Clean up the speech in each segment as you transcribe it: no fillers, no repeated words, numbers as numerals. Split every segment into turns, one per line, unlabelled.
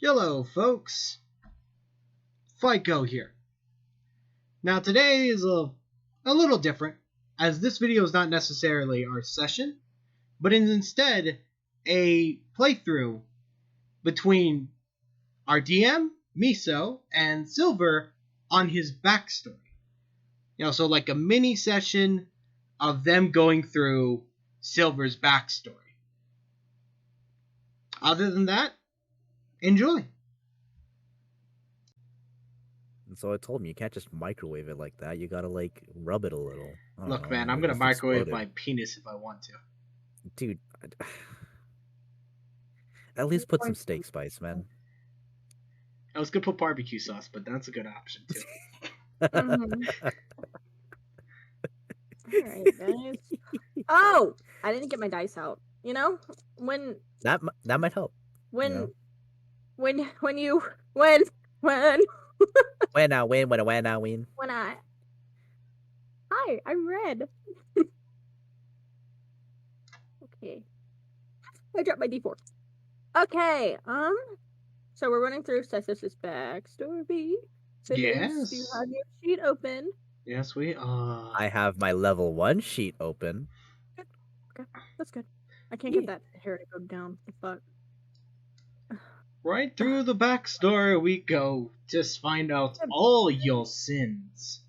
Hello, folks. FICO here. Now, today is a little different, as this video is not necessarily our session, but is instead a playthrough between our DM, Miso, and Sliver on his backstory. So like a mini session of them going through Sliver's backstory. Other than that, enjoy.
And so I told him you can't just microwave it like that. You gotta rub it a little.
Look, man, I'm gonna microwave my penis if I want to.
Dude, at least put some steak spice, man.
I was gonna put barbecue sauce, but that's a good option too.
Alright, guys. Oh! I didn't get my dice out. You know? When
that might help.
When
When I
Hi, I'm red. Okay. I dropped my D4. Okay, so we're running through Seth's backstory.
Yes.
Do you have your sheet open?
Yes, we are.
I have my level 1 sheet open.
Good. Okay, that's good. I can't get that hair to go down. Fuck.
Right through the backstory we go. Just find out all your sins.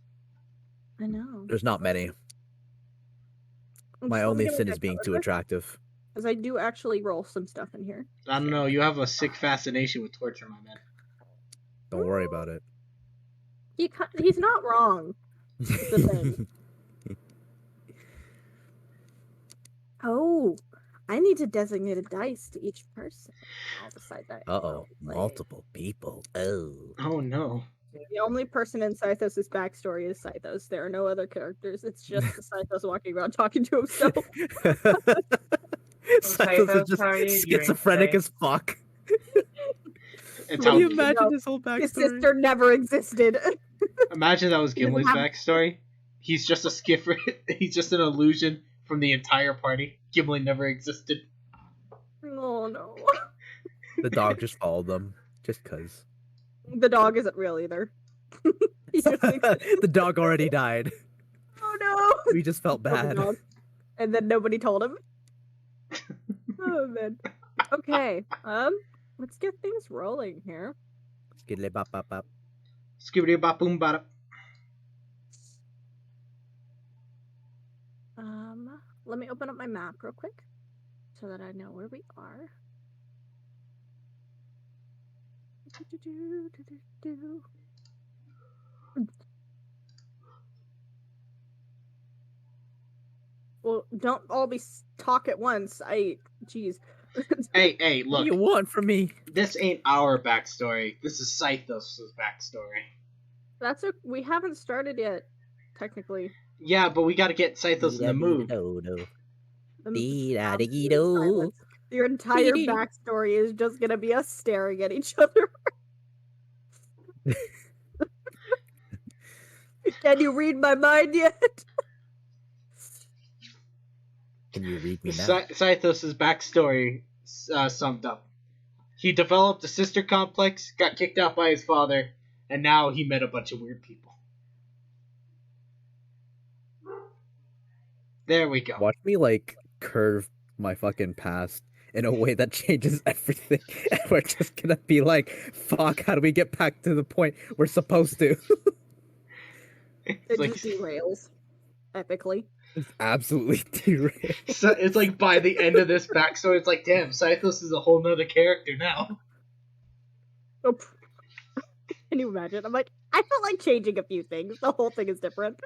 I know.
There's not many. My only sin is being too attractive.
Because I do actually roll some stuff in here.
I don't know, you have a sick fascination with torture, my man.
Don't worry about it.
He's not wrong. That's the thing. Oh, I need to designate a dice to each person. I'll decide that.
Uh-oh, multiple people. Oh.
Oh no.
The only person in Scythos' backstory is Scythos. There are no other characters. It's just Scythos walking around talking to himself.
Scythos is just schizophrenic as fuck.
Can
you imagine his whole backstory?
His sister never existed.
Imagine that was Gimli's backstory. He's just a skipper. He's just an illusion from the entire party. Gimli never existed.
Oh no.
The dog just followed them. Just cause.
The dog isn't real either.
The dog already died.
Oh no!
We just felt bad.
And then nobody told him. Oh man. Okay. Let's get things rolling here.
Skiddly bop bop bop.
Skibbity bop boom bop.
Let me open up my map real quick so that I know where we are. Well, don't all be talk at once. Jeez.
Hey, look.
What do you want from me?
This ain't our backstory. This is Scythos' backstory.
We haven't started yet, technically.
Yeah, but we gotta get Scythos in the mood.
Your entire backstory is just gonna be us staring at each other. Can you read my mind yet?
Can you read me now?
Scythos' backstory summed up. He developed a sister complex, got kicked out by his father, and now he met a bunch of weird people. There we go.
Watch me curve my fucking past in a way that changes everything. And we're just gonna be like, fuck, how do we get back to the point we're supposed to?
It just derails. Epically.
It's absolutely derailed.
So it's like by the end of this backstory, it's like, damn, Scythos is a whole nother character now.
Oh, can you imagine? I'm like, I felt like changing a few things. The whole thing is different.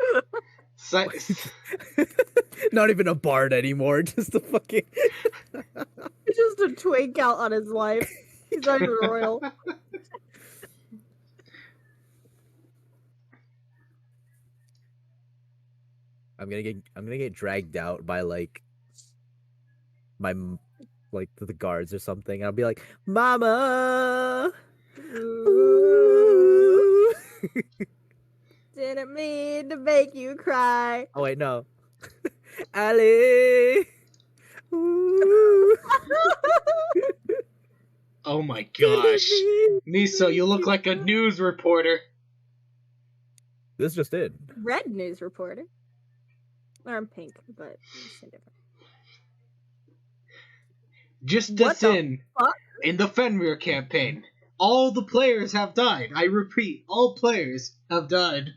Not even a bard anymore, just a fucking...
Just a twink out on his life. He's not even royal.
I'm gonna get dragged out by the guards or something. I'll be like, Mama. Ooh.
Didn't mean to make you cry.
Oh wait, no. Ali. Ooh.
Oh my gosh. Miso, you look like a news reporter.
This just in.
Red news reporter. Or I'm pink, but it's so different.
Just
What
this
the fuck?
in the Fenrir campaign. All the players have died. I repeat, all players have died.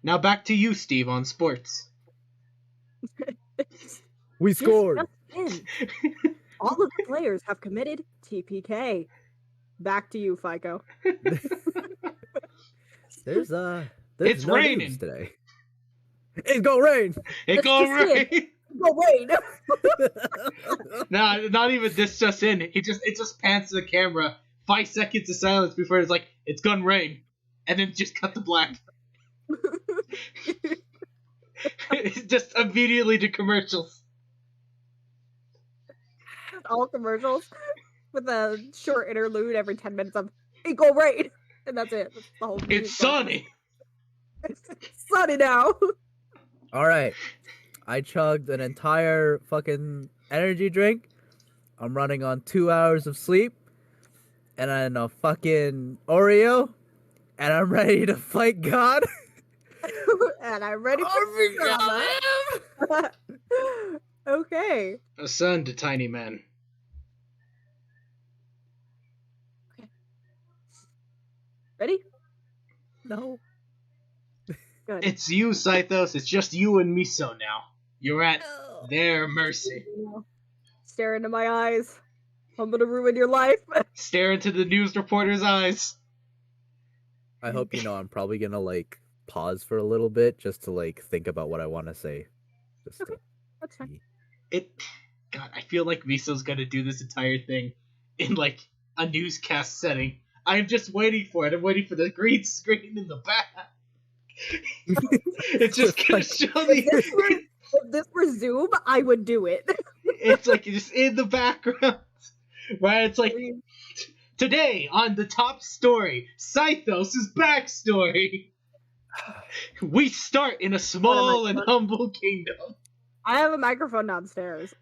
Now back to you, Steve, on sports.
We scored.
Just in. All of the players have committed TPK. Back to you, FICO.
There's
It's
no
raining.
news today. It's gonna rain.
It gonna rain.
Go rain.
Nah, not even this just in. It just pans to the camera. 5 seconds of silence before it's like, it's gonna rain. And then just cut to black. It's just immediately to commercials.
All commercials with a short interlude every 10 minutes of "It go rain," and that's it. That's the whole
It's sunny.
It's sunny now.
All right, I chugged an entire fucking energy drink. I'm running on 2 hours of sleep, and then a fucking Oreo, and I'm ready to fight God.
And I'm ready for drama. Okay.
A son to tiny man.
Ready?
No.
Good.
It's you, Scythos. It's just you and Miso now. You're at their mercy.
Stare into my eyes. I'm gonna ruin your life.
Stare into the news reporter's eyes.
I hope you know I'm probably gonna like pause for a little bit just to like think about what I want to say. Just
Okay.
to
That's fine.
God, I feel like Miso's gonna do this entire thing in like a newscast setting. I'm just waiting for it. I'm waiting for the green screen in the back. It's just gonna show the.
If this were Zoom, I would do it.
It's like just in the background, right? It's like today on the top story, Scythos' backstory. We start in a small and humble kingdom.
I have a microphone downstairs.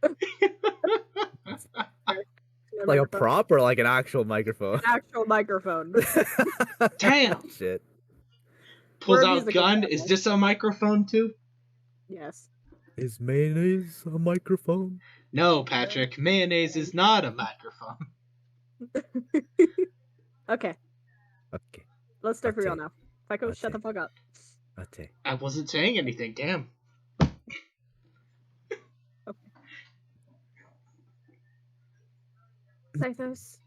like a prop or like an actual microphone.
An actual microphone.
Damn.
Shit.
Pulls
We're a
out
musical
gun.
family.
Is this a microphone too?
Yes.
Is mayonnaise a microphone?
No, Patrick. Mayonnaise is not a microphone.
Okay.
Okay.
Let's start for real
Okay.
now. Fico, shut the fuck up.
Okay.
I wasn't saying anything. Damn.
Scythos,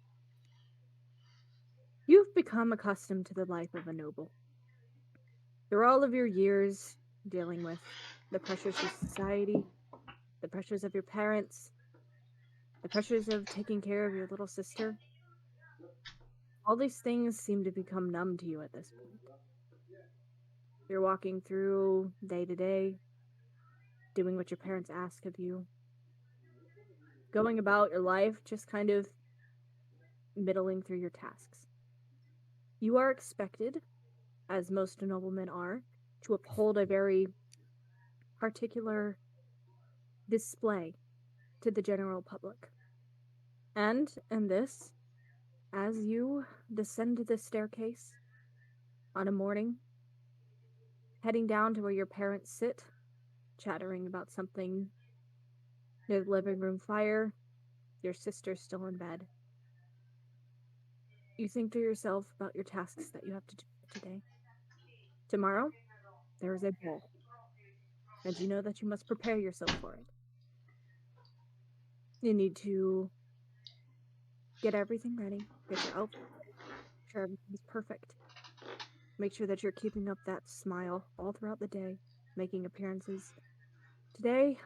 you've become accustomed to the life of a noble. Through all of your years dealing with the pressures of society, the pressures of your parents, the pressures of taking care of your little sister, all these things seem to become numb to you at this point. You're walking through day to day, doing what your parents ask of you, going about your life just kind of middling through your tasks. You are expected, as most noblemen are, to uphold a very particular display to the general public. And in this, as you descend the staircase on a morning, heading down to where your parents sit, chattering about something near the living room fire, your sister's still in bed. You think to yourself about your tasks that you have to do today. Tomorrow, there is a ball, and you know that you must prepare yourself for it. You need to get everything ready, get your outfit ready, make sure everything's perfect. Make sure that you're keeping up that smile all throughout the day, making appearances. Today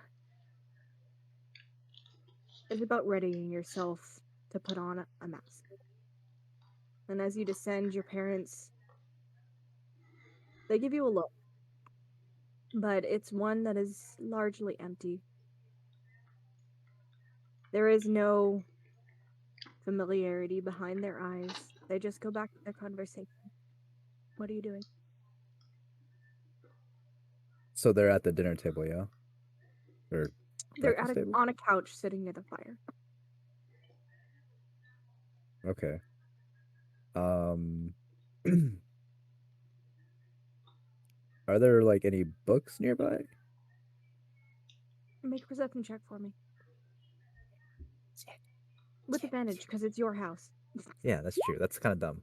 is about readying yourself to put on a mask. And as you descend, your parents, they give you a look. But it's one that is largely empty. There is no familiarity behind their eyes. They just go back to their conversation. What are you doing?
So they're at the dinner table, yeah? Or
They're
breakfast table?
on a couch sitting near the fire.
Okay. Um, are there like any books nearby?
Make a perception check for me. With advantage, because it's your house.
Yeah, that's true. That's kind of dumb.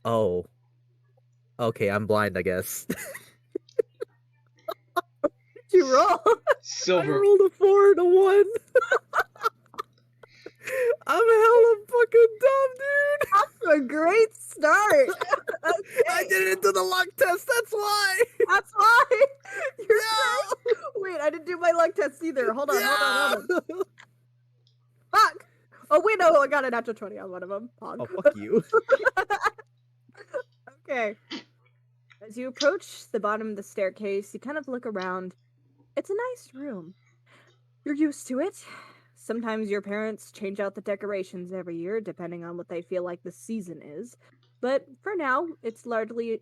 Oh, okay. I'm blind, I guess.
Did you roll?
I
Silver.
rolled a 4 and a 1. I'm hella fucking dumb, dude.
That's a great start.
I
Okay.
didn't do the luck test. That's why.
That's why. You're
No.
correct. Wait, I didn't do my luck test either. Hold on. Fuck. Oh, wait, no, I got an natural 20 on one of them. Pog.
Oh, fuck you.
Okay. As you approach the bottom of the staircase, you kind of look around. It's a nice room. You're used to it. Sometimes your parents change out the decorations every year, depending on what they feel like the season is. But for now, it's largely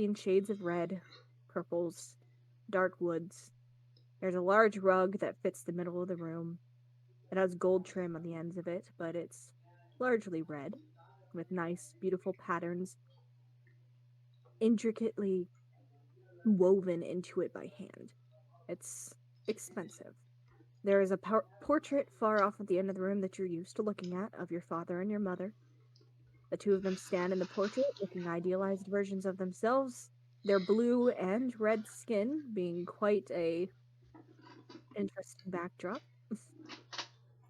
in shades of red, purples, dark woods. There's a large rug that fits the middle of the room. It has gold trim on the ends of it, but it's largely red, with nice, beautiful patterns intricately woven into it by hand. It's expensive. There is a portrait far off at the end of the room that you're used to looking at of your father and your mother. The two of them stand in the portrait, looking idealized versions of themselves, their blue and red skin being quite a interesting backdrop.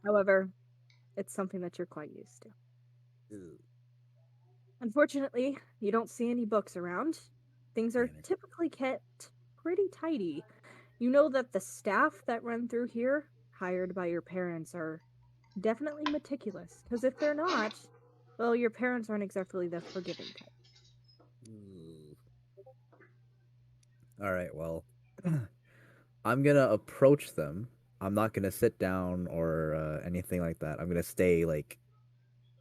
However, it's something that you're quite used to. Unfortunately, you don't see any books around. Things are
Damn it.
typically kept pretty tidy. You know that the staff that run through here, hired by your parents, are definitely meticulous. Because if they're not, well, your parents aren't exactly the forgiving type.
All right, well, I'm gonna approach them. I'm not gonna sit down or anything like that. I'm gonna stay like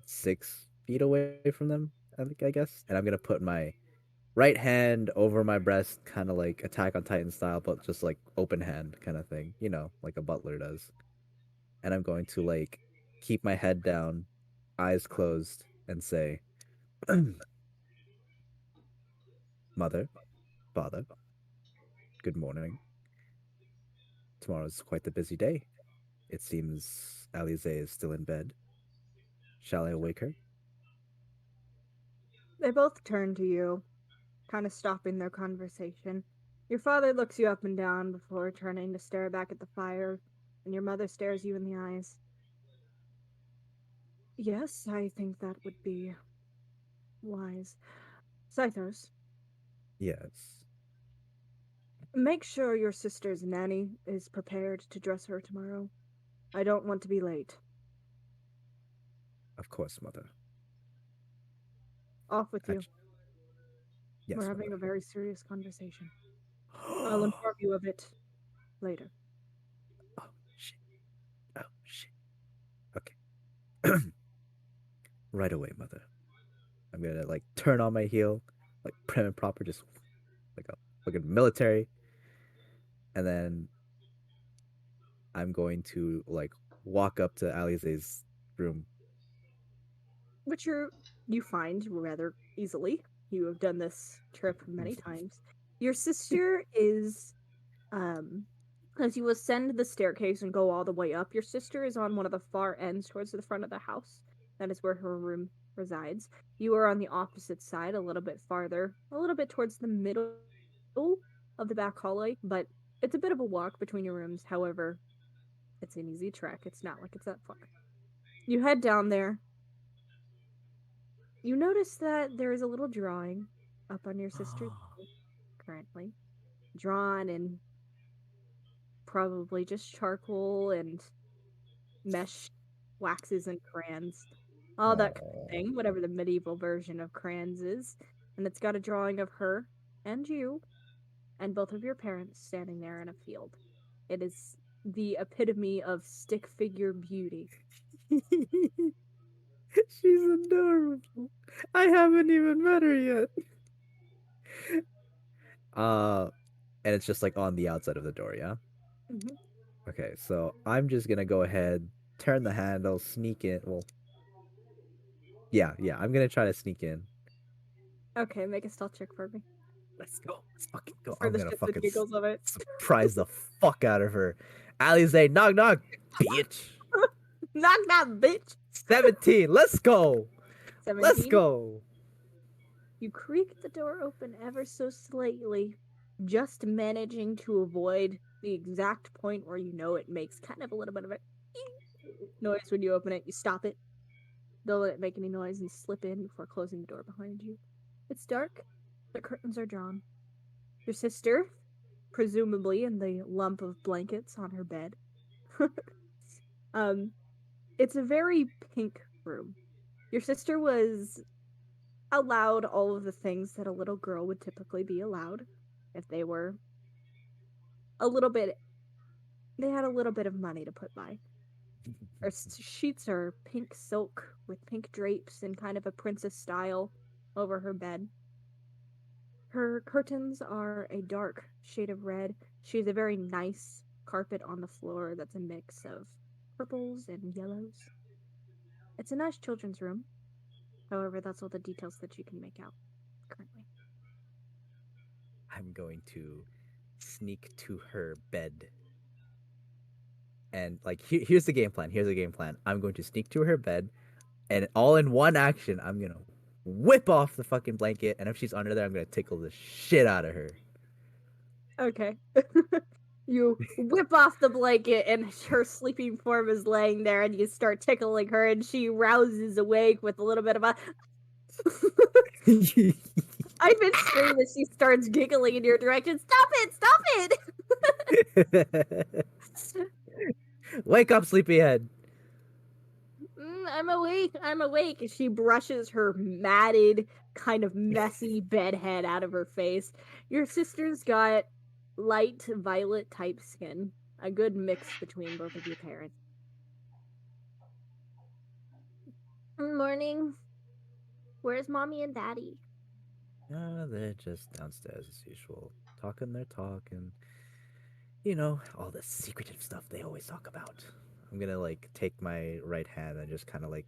6 feet away from them, I guess. And I'm gonna put my right hand over my breast, kind of like Attack on Titan style, but just like open hand kind of thing, like a butler does. And I'm going to like keep my head down, eyes closed, and say, Mother, Father, good morning. Tomorrow's quite the busy day. It seems Alize is still in bed. Shall I awake her?
They both turn to you, kind of stopping their conversation. Your father looks you up and down before turning to stare back at the fire, and your mother stares you in the eyes. Yes, I think that would be wise. Scythos,
Yes,
make sure your sister's nanny is prepared to dress her tomorrow. I don't want to be late.
of course, mother.
Off with you.
Actu-
We're
yes,
having
mother.
a very serious conversation. I'll inform you of it later.
Oh shit. Oh shit. Okay. Right away, mother. I'm gonna like turn on my heel, like prim and proper, just like a fucking military, and then I'm going to like walk up to Alize's room.
Which you find rather easily. You have done this trip many times. Your sister is as you ascend the staircase and go all the way up, your sister is on one of the far ends towards the front of the house. That is where her room resides. You are on the opposite side, a little bit farther, a little bit towards the middle of the back hallway, but it's a bit of a walk between your rooms. However, it's an easy trek. It's not like it's that far. You head down there. You notice that there is a little drawing up on your sister's wall currently, drawn in probably just charcoal and mesh waxes and crayons, all that kind of
Oh,
thing, whatever the medieval version of crayons is. And it's got a drawing of her and you and both of your parents standing there in a field. It is the epitome of stick figure beauty.
she's adorable. I haven't even met her yet. Uh, and it's just like on the outside of the door, yeah?
Mhm.
Okay, so I'm just gonna go ahead, turn the handle, sneak in. Well, Yeah, I'm gonna try to sneak in.
Okay, make a stealth check for me.
Let's go. Let's fucking go.
For
I'm
the
gonna
shits and
fucking
giggles of it.
surprise the fuck out of her. Alize, knock knock, bitch.
Knock that bitch!
17. Let's go. Let's
17.
go.
You creak the door open ever so slightly, just managing to avoid the exact point where you know it makes kind of a little bit of a noise when you open it. You stop it. Don't let it make any noise and slip in before closing the door behind you. It's dark. The curtains are drawn. Your sister, presumably in the lump of blankets on her bed. It's a very pink room. Your sister was allowed all of the things that a little girl would typically be allowed if they were a little bit they had a little bit of money to put by. Her sheets are pink silk with pink drapes and kind of a princess style over her bed. Her curtains are a dark shade of red. She has a very nice carpet on the floor that's a mix of purples and yellows. It's a nice children's room. However, that's all the details that you can make out currently.
I'm going to sneak to her bed. And like here's the game plan. Here's the game plan. I'm going to sneak to her bed, and all in one action, I'm gonna whip off the fucking blanket, and if she's under there, I'm gonna tickle the shit out of her.
Okay. You whip off the blanket and her sleeping form is laying there and you start tickling her and she rouses awake with a little bit of a I've been screaming that she starts giggling in your direction. Stop it! Stop it!
Wake up, sleepyhead.
I'm awake. I'm awake. She brushes her matted, kind of messy bed head out of her face. Your sister's got light violet type skin. A good mix between both of your parents. Morning. Where's mommy and daddy?
They're just downstairs as usual. Talking their talk and, you know, all the secretive stuff they always talk about. I'm gonna, like, take my right hand and just kind of, like,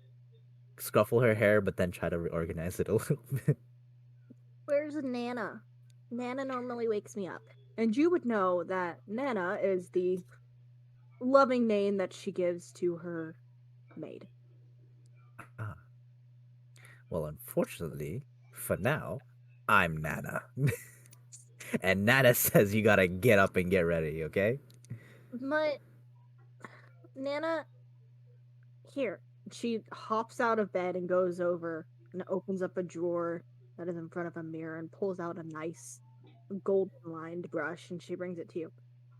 scuffle her hair, but then try to reorganize it a little bit.
Where's Nana? Nana normally wakes me up. And you would know that Nana is the loving name that she gives to her maid.
Ah. Well, unfortunately, for now, I'm Nana. And Nana says you gotta get up and get ready, okay?
But Nana, here. She hops out of bed and goes over and opens up a drawer that is in front of a mirror and pulls out a nice golden lined brush and she brings it to you.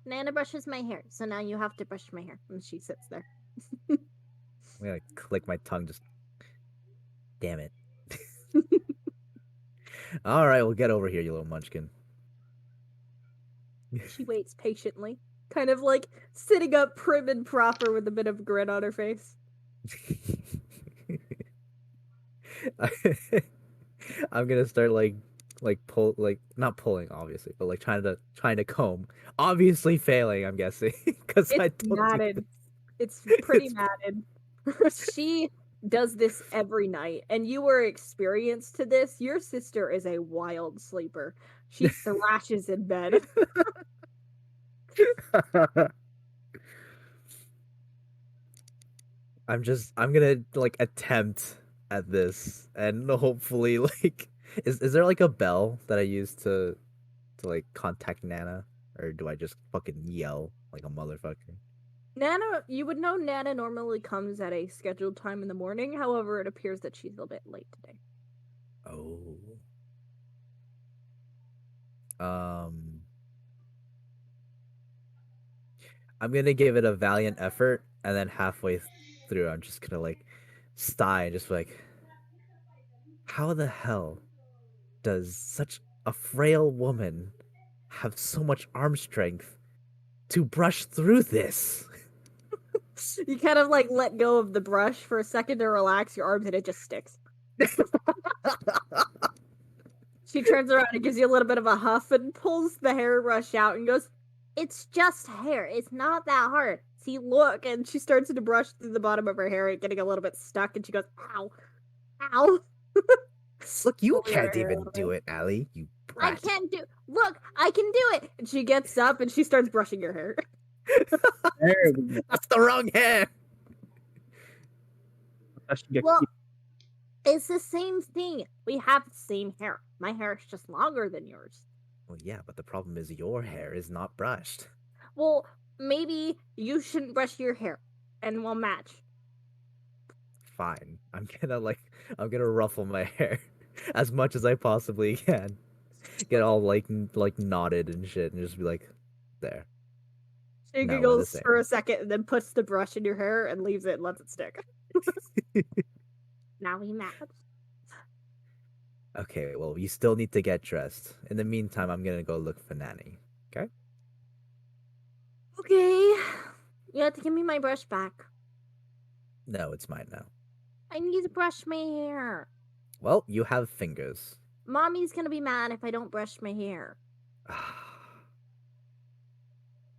Nana brushes my hair, so now you have to brush my hair. And she sits there.
I'm gonna click my tongue, just. Damn it. Alright, well, get over here, you little munchkin.
She waits patiently, kind of like sitting up prim and proper with a bit of grin on her face.
I'm gonna start not pulling obviously, but like trying to comb. Obviously failing, I'm guessing, because I
It's
don't do
matted.
this.
It's pretty matted. She does this every night, and you were experienced to this. Your sister is a wild sleeper. She thrashes in bed.
I'm gonna like attempt at this, and hopefully like is there like a bell that I use to like contact Nana, or do I just fucking yell like a motherfucker?
Nana, you would know Nana normally comes at a scheduled time in the morning. However, it appears that she's a bit late today.
Oh. Um, I'm gonna give it a valiant effort, and then halfway through, I'm just gonna like sigh and just like, how the hell does such a frail woman have so much arm strength to brush through this?
You kind of like let go of the brush for a second to relax your arms, and it just sticks. She turns around and gives you a little bit of a huff and pulls the hairbrush out and goes, "It's just hair. It's not that hard. See, look." And she starts to brush through the bottom of her hair, getting a little bit stuck, and she goes, "Ow." Ow!
Look, you
Pulling her
can't
hair a
even
little
do
bit.
it, Allie. You
I
brat.
can't do. Look, I can do it. And she gets up and she starts brushing her hair.
There we go.
That's the wrong hair.
Well, it's the same thing. We have the same hair. My hair is just longer than yours.
Well, yeah, but the problem is your hair is not brushed.
Well, maybe you shouldn't brush your hair, and we'll match.
Fine. I'm gonna ruffle my hair as much as I possibly can. Get all like knotted and shit, and just be like, there.
She
Now we're the
giggles
same.
for a second and then puts the brush in your hair and leaves it and lets it stick. Now we match.
Okay, well, you still need to get dressed. In the meantime, I'm gonna go look for Nanny. Okay?
Okay. You have to give me my brush back.
No, it's mine now.
I need to brush my hair.
Well, you have fingers.
Mommy's gonna be mad if I don't brush my hair.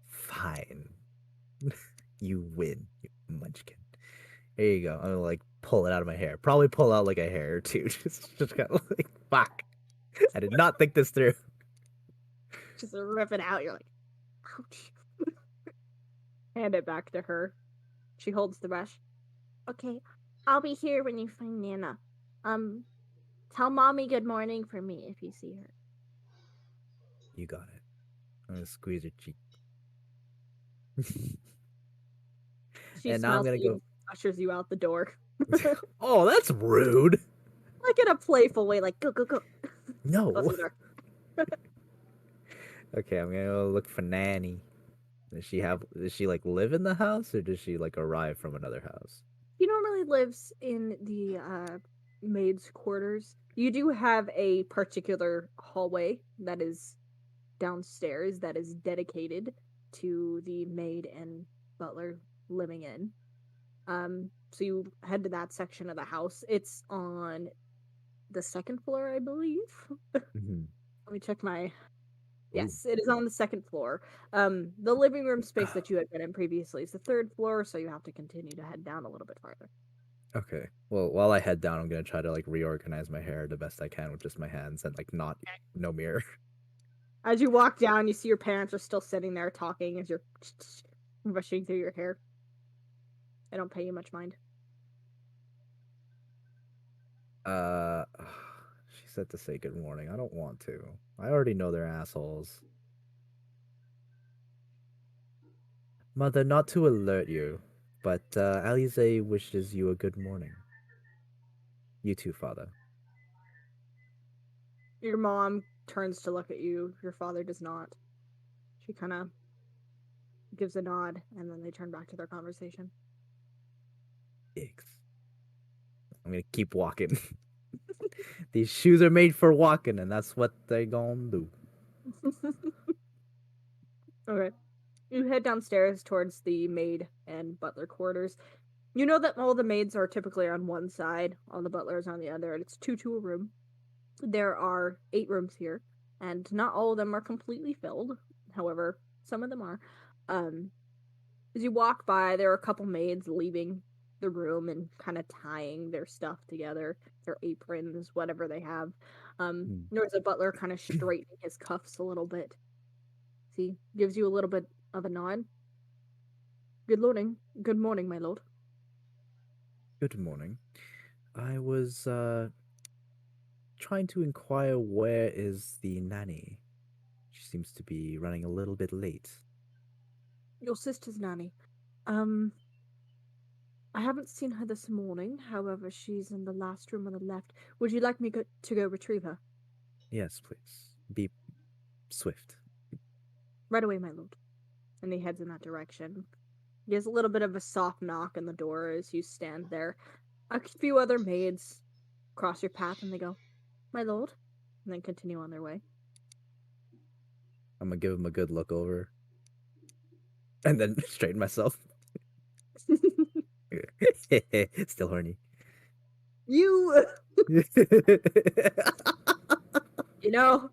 Fine. You win, you munchkin. Here you go. I'm gonna like pull it out of my hair. Probably pull out like a hair or two. Just kind of like, fuck. I did not think this through.
Just rip it out. You're like, ouch. Hand it back to her. She holds the brush. Okay, I'll be here when you find Nana. Tell Mommy good morning for me if you see her.
You got it. I'm gonna squeeze your cheek.
She
And now I'm
smiles
gonna
at you
go.
and ushers you out the door.
Oh, that's rude.
Like in a playful way, like, go, go, go.
No.
Close the door.
Okay, I'm gonna go look for Nanny. Does she like live in the house, or does she like arrive from another house?
She normally lives in the maid's quarters. You do have a particular hallway that is downstairs that is dedicated to the maid and butler living in. So you head to that section of the house. It's on the second floor, I believe.
Mm-hmm.
Let me check my. Yes, it is on the second floor. The living room space that you had been in previously is the third floor, so you have to continue to head down a little bit farther.
Okay. Well, while I head down, I'm gonna try to like reorganize my hair the best I can with just my hands and like no mirror.
As you walk down, you see your parents are still sitting there talking as you're brushing through your hair. They don't pay you much mind.
She said to say good morning. I don't want to. I already know they're assholes. Mother, not to alert you, but Alize wishes you a good morning. You too, father.
Your mom turns to look at you. Your father does not. She kind of gives a nod, and then they turn back to their conversation.
Dicks. I'm gonna keep walking. These shoes are made for walking, and that's what they gonna do.
Okay. You head downstairs towards the maid and butler quarters. You know that all the maids are typically on one side, all the butlers on the other, and it's two to a room. There are 8 rooms here, and not all of them are completely filled. However, some of them are. As you walk by, there are a couple maids leaving the room and kind of tying their stuff together, their aprons, whatever they have. There's a butler kind of straightening his cuffs a little bit. See, gives you a little bit of a nod. Good morning, my lord.
Good morning. I was trying to inquire where is the nanny. She seems to be running a little bit late.
Your sister's nanny. I haven't seen her this morning. However, she's in the last room on the left. Would you like me to go retrieve her?
Yes, please. Be swift.
Right away, my lord. And he heads in that direction. There's a little bit of a soft knock on the door as you stand there. A few other maids cross your path and they go, my lord, and then continue on their way.
I'm gonna give him a good look over. And then straighten myself. Still horny.
You know,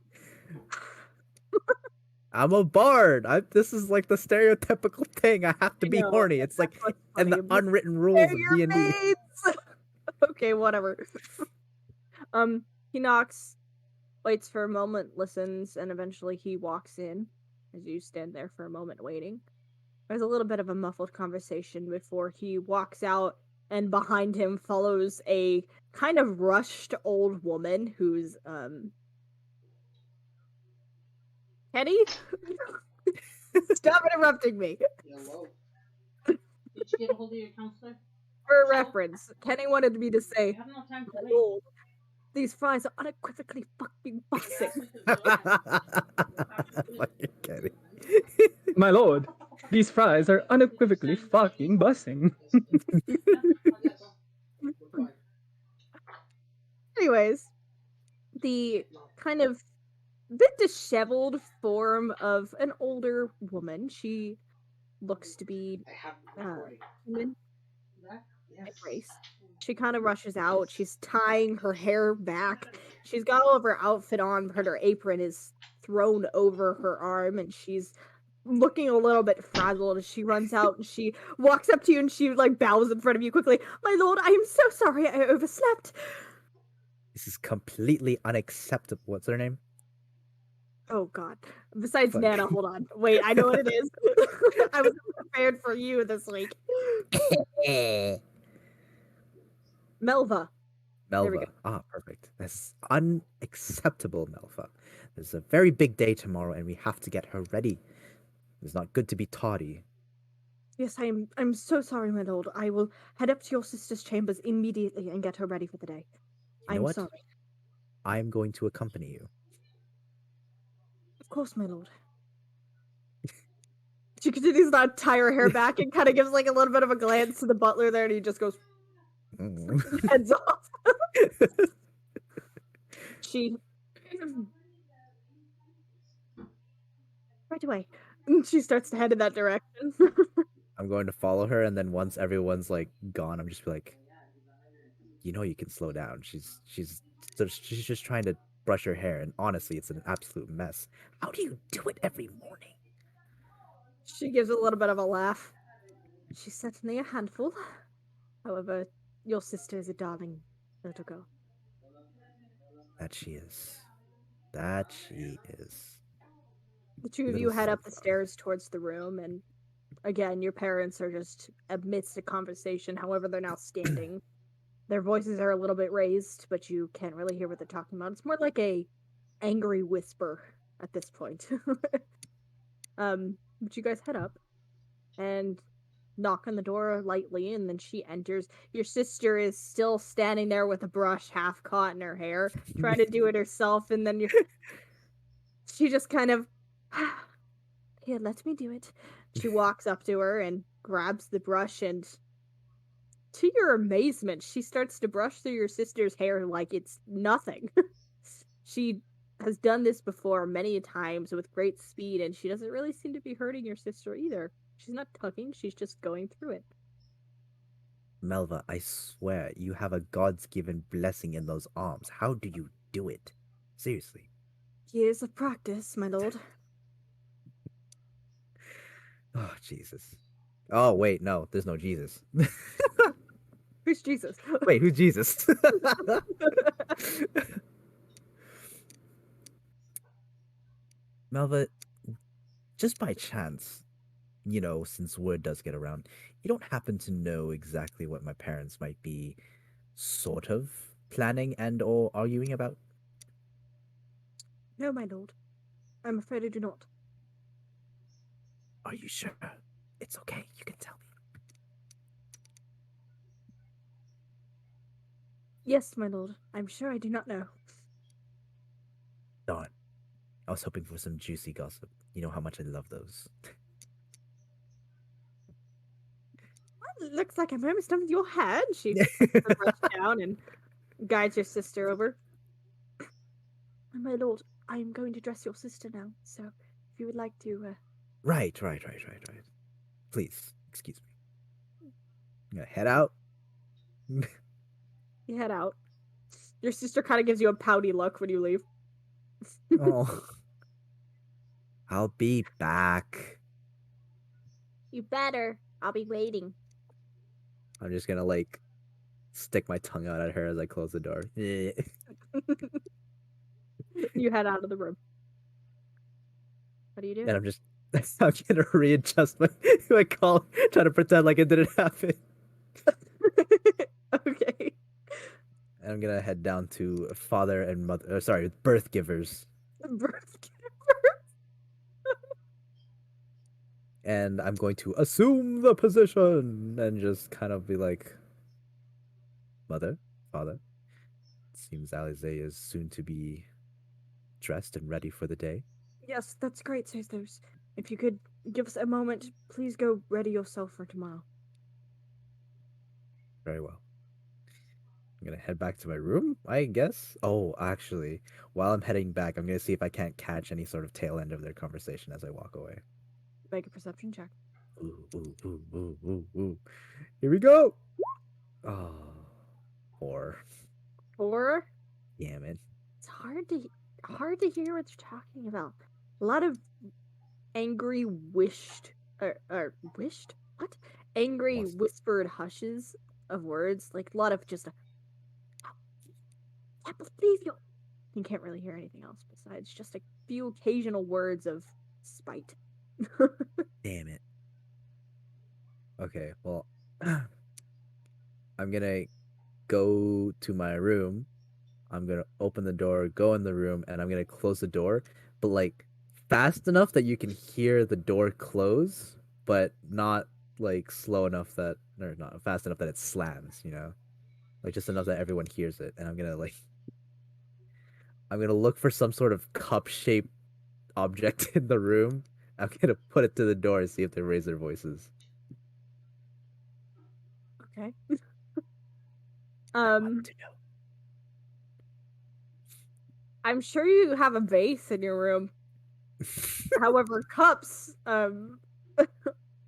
I'm a bard. This is like the stereotypical thing. I have to be horny. It's like in the unwritten rules of
they're your
D&D.
maids. Okay, whatever. He knocks, waits for a moment, listens, and eventually he walks in as you stand there for a moment waiting. There's a little bit of a muffled conversation before he walks out, and behind him follows a kind of rushed old woman who's Kenny? Stop interrupting me.
Hello.
Did you get a hold of your counselor?
For reference, Kenny wanted me to
I
say,
have no time to
"My
wait.
lord, these fries are unequivocally fucking busting."
Fucking kidding.
My lord, these fries are unequivocally fucking bussing.
Anyways, the kind of bit disheveled form of an older woman. She looks to be
I have
human
Yes.
in race. She kind of rushes out. She's tying her hair back. She's got all of her outfit on, but her apron is thrown over her arm, and she's looking a little bit frazzled as she runs out and she walks up to you and she like bows in front of you quickly. "My lord, I am so sorry I overslept."
This is completely unacceptable. What's her name?
Oh god. Besides
Fuck.
Nana, hold on. Wait, I know what it is. I was prepared for you this week. Melva. There we
Melva.
go.
Ah, perfect. That's unacceptable, Melva. There's a very big day tomorrow and we have to get her ready. It's not good to be tardy.
Yes, I'm so sorry, my lord. I will head up to your sister's chambers immediately and get her ready for the day.
You know
I'm
what?
sorry.
I am going to accompany you.
Of course, my lord. She continues to tie her hair back and kind of gives like a little bit of a glance to the butler there, and he just goes heads off. She right away. And she starts to head in that direction.
I'm going to follow her, and then once everyone's like gone, I'm just be like, you know, you can slow down. She's just trying to brush her hair, and honestly, it's an absolute mess. How do you do it every morning?
She gives a little bit of a laugh. She's certainly a handful. However, your sister is a darling little girl.
That she is. That she is.
The two of
Little
you head up the
Sliver.
stairs towards the room, and again, your parents are just amidst a conversation. However, they're now standing. Their voices are a little bit raised, but you can't really hear what they're talking about. It's more like a angry whisper at this point. But you guys head up and knock on the door lightly, and then she enters. Your sister is still standing there with a brush half caught in her hair, trying to do it herself, and then she just kind of, "Here, let me do it." She walks up to her and grabs the brush, and to your amazement, she starts to brush through your sister's hair like it's nothing. She has done this before many times with great speed, and she doesn't really seem to be hurting your sister either. She's not tugging, she's just going through it.
Melva, I swear you have a God's given blessing in those arms. How do you do it? Seriously.
Years of practice, my lord.
Oh, Jesus. Oh, wait, no, there's no Jesus.
Who's Jesus?
Wait, who's Jesus? Melva, just by chance, you know, since word does get around, you don't happen to know exactly what my parents might be sort of planning and or arguing about?
No, my lord. I'm afraid I do not.
Are you sure? It's okay, you can tell me.
Yes, my lord. I'm sure I do not know.
Darn. I was hoping for some juicy gossip. You know how much I love those.
Well, it looks like I'm almost done with your hair. And she puts the brush down and guides your sister over. My lord, I am going to dress your sister now, so if you would like to,
Right. Please, excuse me. I'm gonna head out.
you head out. Your sister kind of gives you a pouty look when you leave.
Oh. I'll be back.
You better. I'll be waiting.
I'm just gonna like stick my tongue out at her as I close the door.
You head out of the room. What do you do?
And I'm just I'm gonna readjust my call, trying to pretend like it didn't happen.
Okay.
And I'm gonna head down to father and mother. Sorry, birth givers.
Birth
And I'm going to assume the position and just kind of be like, mother, father. It seems Alize is soon to be dressed and ready for the day.
Yes, that's great, sisters. If you could give us a moment, please go ready yourself for tomorrow.
Very well. I'm gonna head back to my room, I guess. Oh, actually, while I'm heading back, I'm gonna see if I can't catch any sort of tail end of their conversation as I walk away.
Make a perception check.
Ooh, ooh, ooh, ooh, ooh, ooh. Here we go. Oh, 4.
4.
Damn it.
It's hard to hear what you're talking about. A lot of angry wished what? Angry
Wants-
whispered hushes of words, like a lot of just I believe you. You can't really hear anything else besides just a few occasional words of spite.
Damn it. Okay, well, I'm gonna go to my room. I'm gonna open the door, go in the room, and I'm gonna close the door, but like fast enough that you can hear the door close, but not like slow enough that, or not fast enough that it slams, you know? Like just enough that everyone hears it. And I'm gonna look for some sort of cup-shaped object in the room. I'm gonna put it to the door and see if they raise their voices.
Okay.
I want to know.
I'm sure you have a vase in your room. However, cups,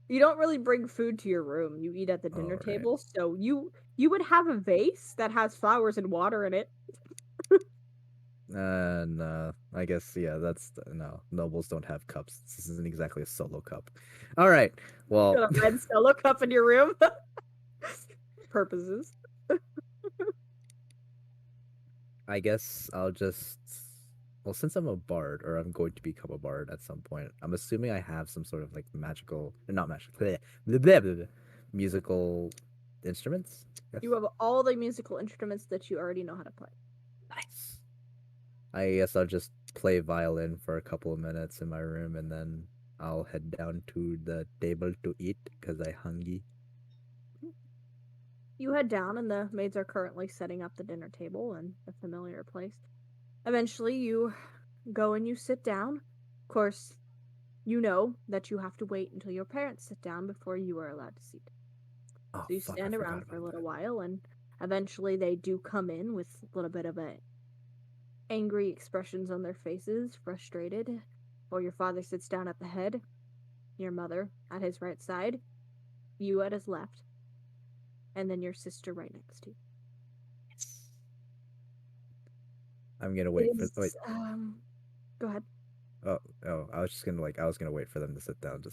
you don't really bring food to your room. You eat at the dinner
All right.
table, so you would have a vase that has flowers and water in it.
No, I guess that's no. Nobles don't have cups. This isn't exactly a solo cup. All right. Well,
Got a red Stella cup in your room. Purposes.
I guess I'll just. Well, since I'm a bard, or I'm going to become a bard at some point, I'm assuming I have some sort of like magical, not magical, musical instruments. Yes.
You have all the musical instruments that you already know how to play.
Nice. I guess I'll just play violin for a couple of minutes in my room, and then I'll head down to the table to eat because I hungry.
You head down, and the maids are currently setting up the dinner table in a familiar place. Eventually, you go and you sit down. Of course, you know that you have to wait until your parents sit down before you are allowed to seat.
Oh,
So you
fuck,
stand
I forgot
around for a
about
little
that.
while, and eventually they do come in with a little bit of angry expressions on their faces, frustrated. Or your father sits down at the head, your mother at his right side, you at his left, and then your sister right next to you.
I'm gonna
It
wait for.
is,
Wait.
go ahead.
Oh, I was just gonna I was gonna wait for them to sit down.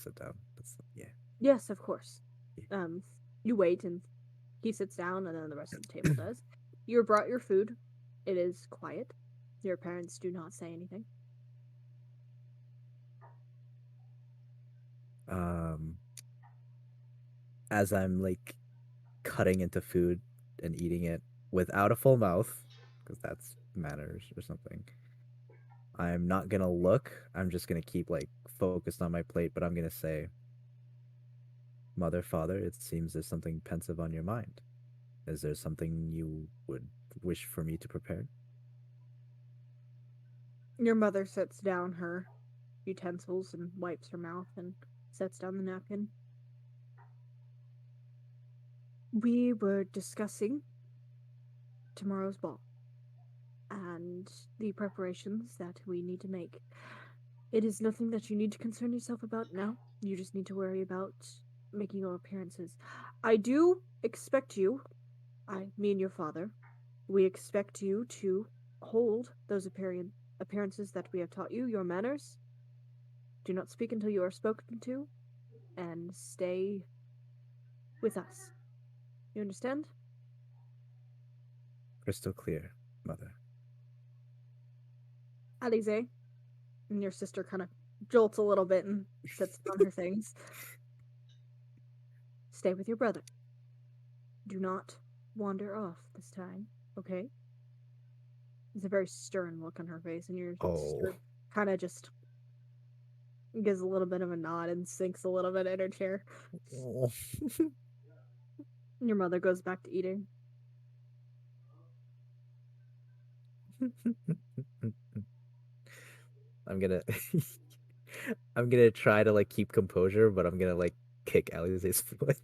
Yeah.
Yes, of course.
Yeah.
You wait, and he sits down, and then the rest of the table does. You're brought your food. It is quiet. Your parents do not say anything.
As I'm like cutting into food and eating it without a full mouth, because that's manners or something. I'm not gonna look. I'm just gonna keep like focused on my plate, but I'm gonna say, Mother, Father, it seems there's something pensive on your mind. Is there something you would wish for me to prepare?
Your mother sets down her utensils and wipes her mouth and sets down the napkin. We were discussing tomorrow's ball and the preparations that we need to make. It is nothing that you need to concern yourself about now. You just need to worry about making your appearances. I do expect you, me and your father, we expect you to hold those appearances that we have taught you, your manners. Do not speak until you are spoken to, and stay with us. You understand?
Crystal clear, mother.
Alize, and your sister kind of jolts a little bit and sits on her things. Stay with your brother. Do not wander off this time, okay? There's a very stern look on her face, and your
Oh.
sister kind of just gives a little bit of a nod and sinks a little bit in her chair.
Oh.
And your mother goes back to eating.
I'm gonna I'm gonna try to like keep composure, but I'm gonna like kick Alize's foot.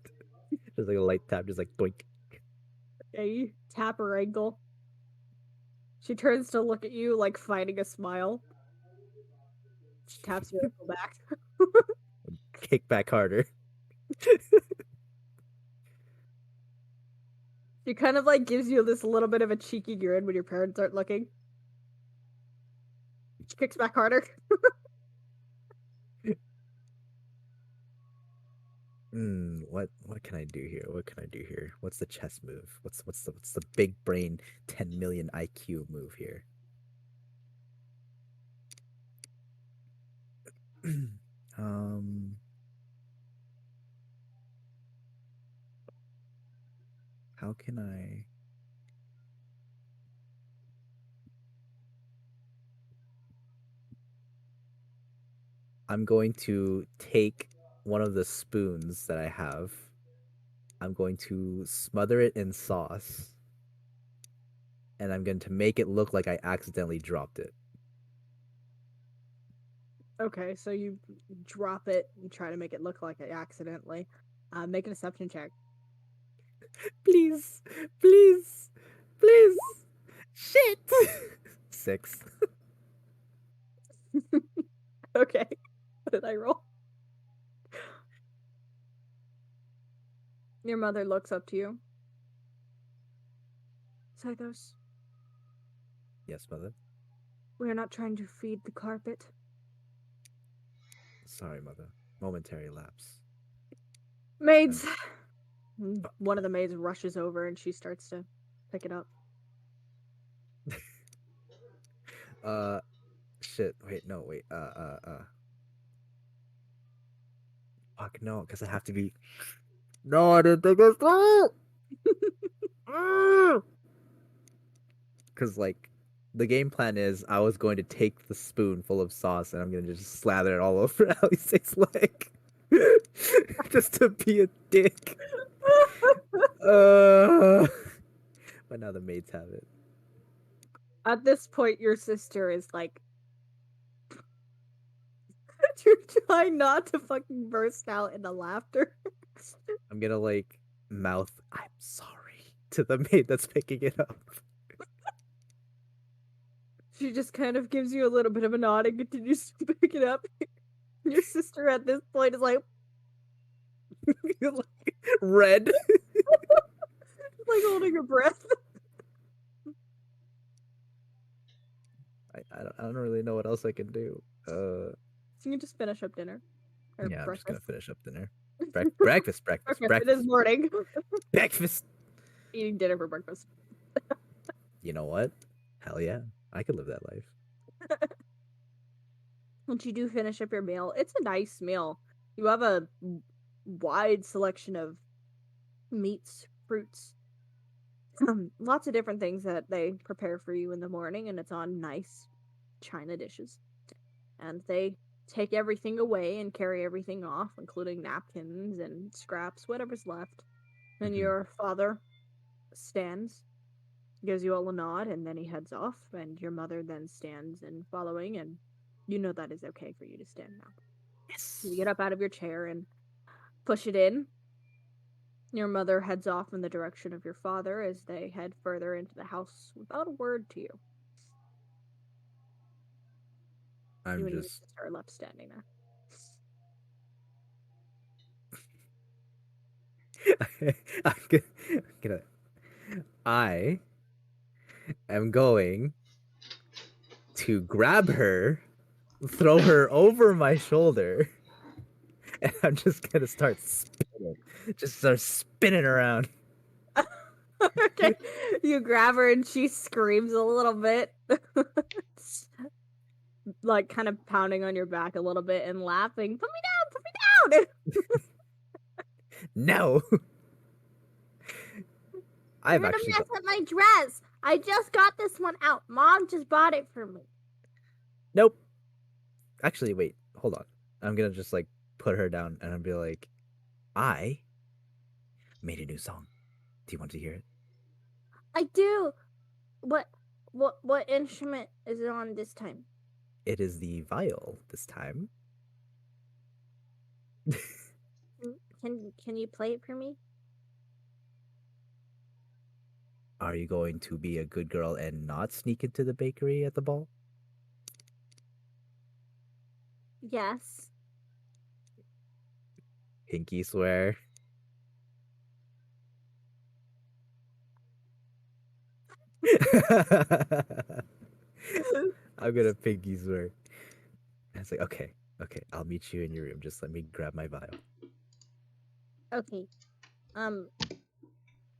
Just like a light tap, just like doink.
Okay, you tap her ankle. She turns to look at you, like finding a smile. She taps your ankle back.
Kick back harder.
She kind of like gives you this little bit of a cheeky grin when your parents aren't looking. She kicks back harder.
What can I do here? What can I do here? What's the chess move? What's the big brain 10 million IQ move here? um how can I'm going to take one of the spoons that I have. I'm going to smother it in sauce. And I'm going to make it look like I accidentally dropped it.
Okay, so you drop it and try to make it look like it accidentally. Make an deception check.
Please, please, please. Shit. 6.
Okay. What did I roll? Your mother looks up to you. Sithos,
Yes, mother.
we are not trying to feed the carpet.
Sorry, mother. Momentary lapse.
Maids! One of the maids rushes over and she starts to pick it up.
Shit. Wait, no, wait. Fuck, no, because I have to be. No, I didn't think it's that. Because, like, the game plan is I was going to take the spoon full of sauce and I'm going to just slather it all over Alice's leg. Just to be a dick. But now the maids have it.
At this point, your sister is like, you're trying not to fucking burst out into laughter.
I'm gonna like mouth "I'm sorry" to the maid that's picking it up.
She just kind of gives you a little bit of a nod and continues to pick it up. Your sister at this point is like
Red.
like holding her breath.
I don't really know what else I can do.
So you can just finish up dinner. Or
Yeah, I'm just gonna
breakfast.
finish up dinner. Breakfast.
It is morning.
Breakfast.
Eating dinner for breakfast.
You know what? Hell yeah, I could live that life.
Once you do finish up your meal, it's a nice meal. You have a wide selection of meats, fruits, lots of different things that they prepare for you in the morning, and it's on nice china dishes. And they take everything away and carry everything off, including napkins and scraps, whatever's left. And your father stands, gives you all a nod, and then he heads off, and your mother then stands and following, and you know that is okay for you to stand now.
Yes.
You get up out of your chair and push it in. Your mother heads off in the direction of your father as they head further into the house without a word to you. You and your sister are left standing there.
I am going to grab her, throw her over my shoulder, and I'm just gonna start spinning. Just start spinning around.
Okay. You grab her and she screams a little bit. Like kind of pounding on your back a little bit and laughing. Put me down! Put me down!
No.
You're
I've
gonna
actually
mess up my dress. I just got this one out. Mom just bought it for me.
Nope. Actually, wait. Hold on. I'm gonna just like put her down and I'll be like, I made a new song. Do you want to hear it?
I do. What instrument is it on this time?
It is the viol this time.
Can you play it for me?
Are you going to be a good girl and not sneak into the bakery at the ball?
Yes.
Pinky swear. I'm gonna pinky swear. And it's like, okay, I'll meet you in your room. Just let me grab my vial.
Okay.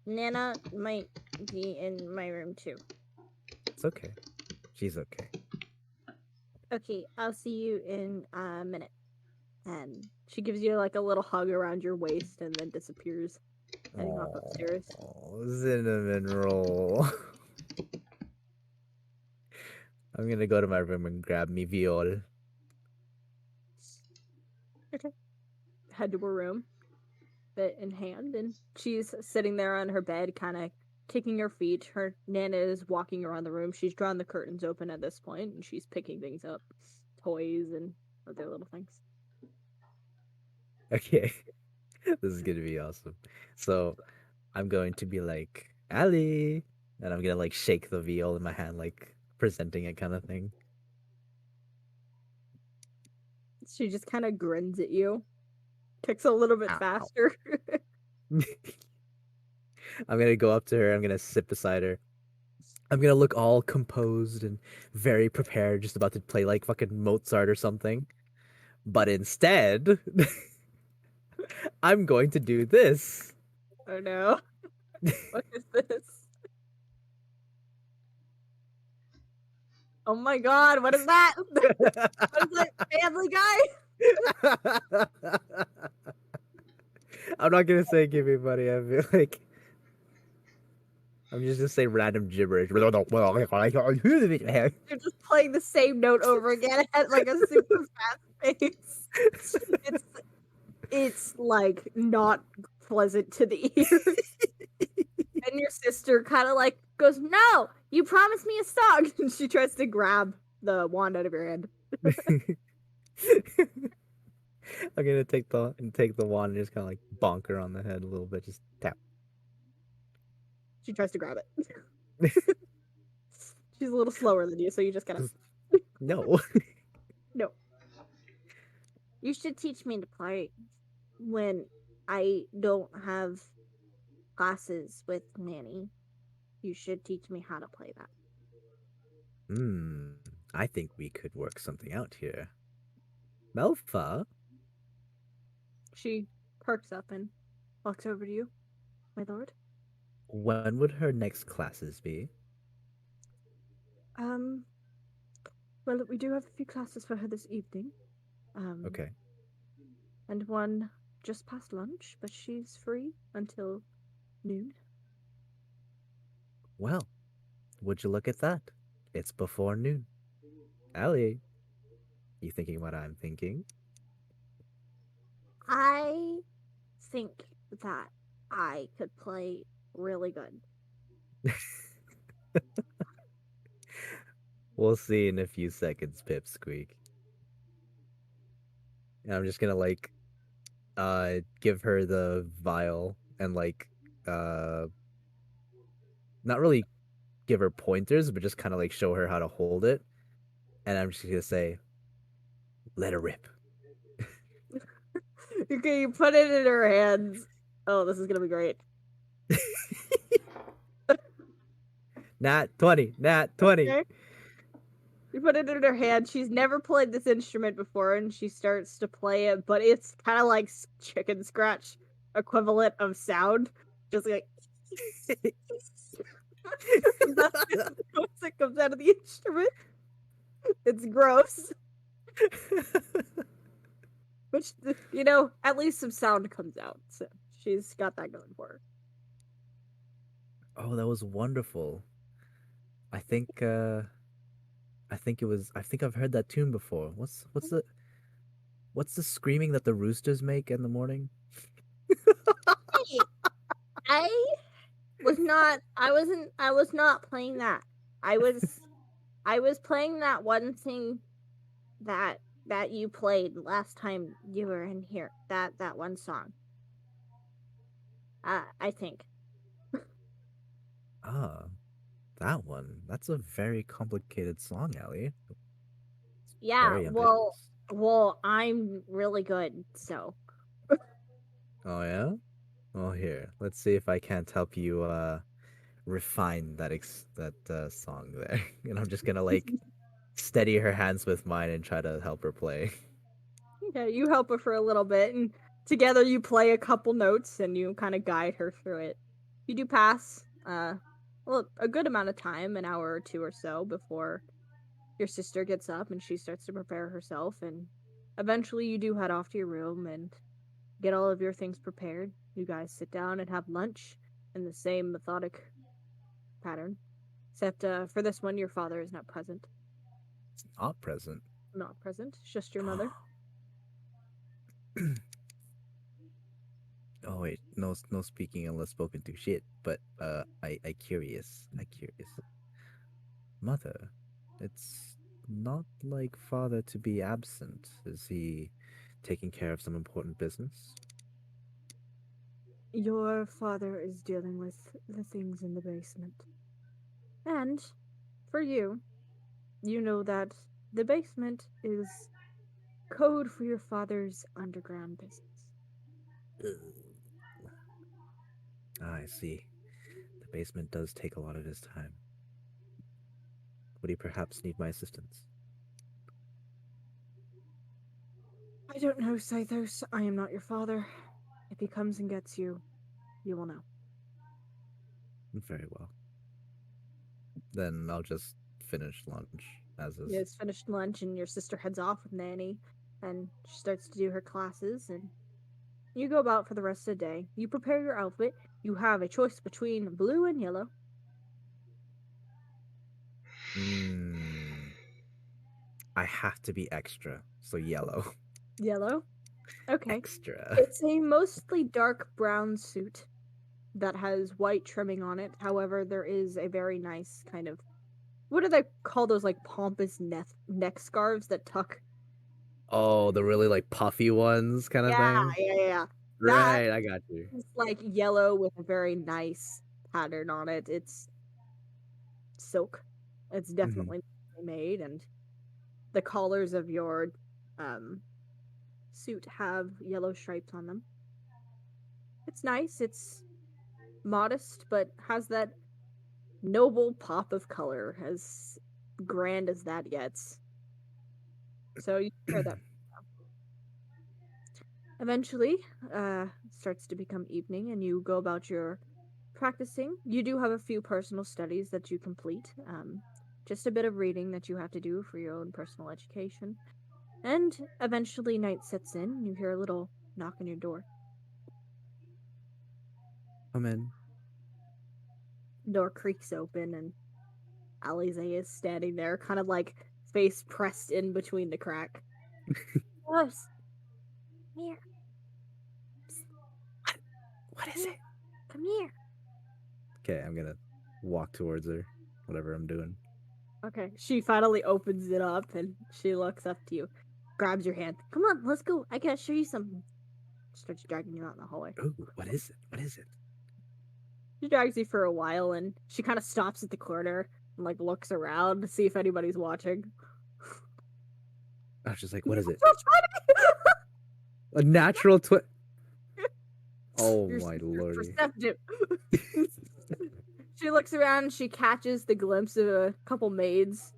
Nana might be in my room too.
It's okay. She's okay.
Okay, I'll see you in a minute. And she gives you like a little hug around your waist and then disappears, heading off upstairs.
Oh, cinnamon roll. I'm gonna go to my room and grab me viol.
Okay. Head to her room, bit in hand, and she's sitting there on her bed, kind of kicking her feet. Her Nana is walking around the room. She's drawn the curtains open at this point, and she's picking things up, toys and other little things.
Okay. This is gonna be awesome. So I'm going to be like, Ali, and I'm gonna like shake the viol in my hand, like presenting it kind of thing.
She just kind of grins at you, kicks a little bit
Ow.
faster.
I'm gonna go up to her, I'm gonna sit beside her. I'm gonna look all composed and very prepared, just about to play like fucking Mozart or something. But instead, I'm going to do this.
Oh no. What is this? Oh my god, what is that? What is that, Family Guy?
I'm not gonna say give me money. I feel like I'm just gonna say random gibberish.
You're just playing the same note over again at like a super fast pace. It's like not pleasant to the ears. And your sister kind of like goes, "No, you promised me a song." And she tries to grab the wand out of your hand.
I'm gonna take the wand and just kind of like bonk her on the head a little bit, just tap.
She tries to grab it. She's a little slower than you, so you just gotta.
No.
No. You should teach me to play when I don't have classes with Nanny. You should teach me how to play that.
I think we could work something out here. Melfa?
She perks up and walks over to you, my lord.
When would her next classes be?
Well, we do have a few classes for her this evening.
Okay.
And one just past lunch, but she's free until noon.
Well, would you look at that? It's before noon. Ali, you thinking what I'm thinking?
I think that I could play really good.
We'll see in a few seconds, Pipsqueak. And I'm just gonna like give her the vial and like not really give her pointers, but just kind of like show her how to hold it. And I'm just gonna say, let her rip.
Okay, you put it in her hands. Oh, this is gonna be great.
Nat 20.
Okay. You put it in her hand. She's never played this instrument before, and she starts to play it, but it's kind of like chicken scratch equivalent of sound. Just like That's the noise that comes out of the instrument. It's gross. Which, at least some sound comes out. So she's got that going for her.
Oh, that was wonderful. I think I think I've heard that tune before. What's the screaming that the roosters make in the morning?
Hey, I was not playing that. I was playing that one thing that you played last time you were in here. That one song. I think.
Ah, that one. That's a very complicated song, Ellie.
Yeah,
Very ambitious.
well, I'm really good, so.
Oh yeah? Well, here. Let's see if I can't help you refine that song there. And I'm just gonna like steady her hands with mine and try to help her play.
Okay, you help her for a little bit, and together you play a couple notes, and you kind of guide her through it. You do pass, well, a good amount of time, an hour or two or so, before your sister gets up and she starts to prepare herself, and eventually you do head off to your room and get all of your things prepared. You guys sit down and have lunch in the same methodic pattern, except for this one, your father is not present.
Not present.
Not present, it's just your mother.
Oh wait, no speaking unless spoken to. Shit. But I curious. Mother, it's not like father to be absent. Is he taking care of some important business?
Your father is dealing with the things in the basement. And for you, you know that the basement is code for your father's underground business.
I see. The basement does take a lot of his time. Would he perhaps need my assistance?
I don't know, Scythos. I am not your father. If he comes and gets you, you will know.
Very well. Then I'll just finish lunch as is.
You guys finished lunch, and your sister heads off with Nanny, and she starts to do her classes, and you go about for the rest of the day. You prepare your outfit. You have a choice between blue and yellow.
I have to be extra, so yellow.
Yellow? Okay.
Extra.
It's a mostly dark brown suit that has white trimming on it. However, there is a very nice kind of, what do they call those, like, pompous neck scarves that tuck?
Oh, the really like puffy ones kind of thing?
Yeah. That
Right, I got you.
is like yellow with a very nice pattern on it. It's silk. It's definitely made, and the collars of your suit have yellow stripes on them. It's nice. It's modest, but has that noble pop of color, as grand as that gets. So you wear that. Eventually, it starts to become evening, and you go about your practicing. You do have a few personal studies that you complete. Just a bit of reading that you have to do for your own personal education. And eventually night sets in, and you hear a little knock on your door.
Come in.
Door creaks open, and Alize is standing there, kind of like face pressed in between the crack. Yes. Here.
What is it?
Come here.
Okay, I'm gonna walk towards her, whatever I'm doing.
Okay. She finally opens it up, and she looks up to you, grabs your hand. Come on, let's go. I gotta show you something. Starts dragging you out in the hallway.
Ooh, what is it? What is it?
She drags you for a while, and she kind of stops at the corner and like looks around to see if anybody's watching.
I was just like, what is it?
Don't try
A natural twin. Oh
You're
my
super
lordy.
perceptive. She looks around and she catches the glimpse of a couple maids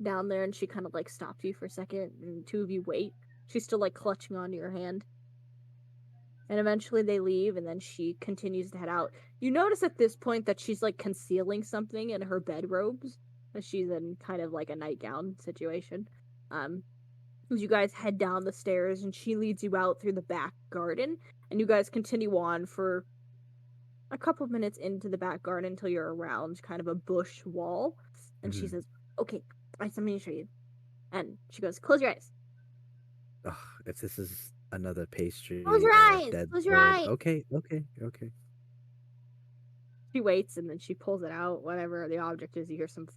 down there, and she kind of like stops you for a second, and two of you wait. She's still like clutching onto your hand. And eventually they leave, and then she continues to head out. You notice at this point that she's like concealing something in her bedrobes. She's in kind of like a nightgown situation. As you guys head down the stairs, and she leads you out through the back garden, and you guys continue on for a couple minutes into the back garden until you're around kind of a bush wall. And she says, "Okay, I have something to show you." And she goes, "Close your eyes."
Ugh, if this is another pastry
Close your
or a
eyes!
dead
Close your
bird.
eyes!
Okay.
She waits, and then she pulls it out. Whatever the object is, you hear some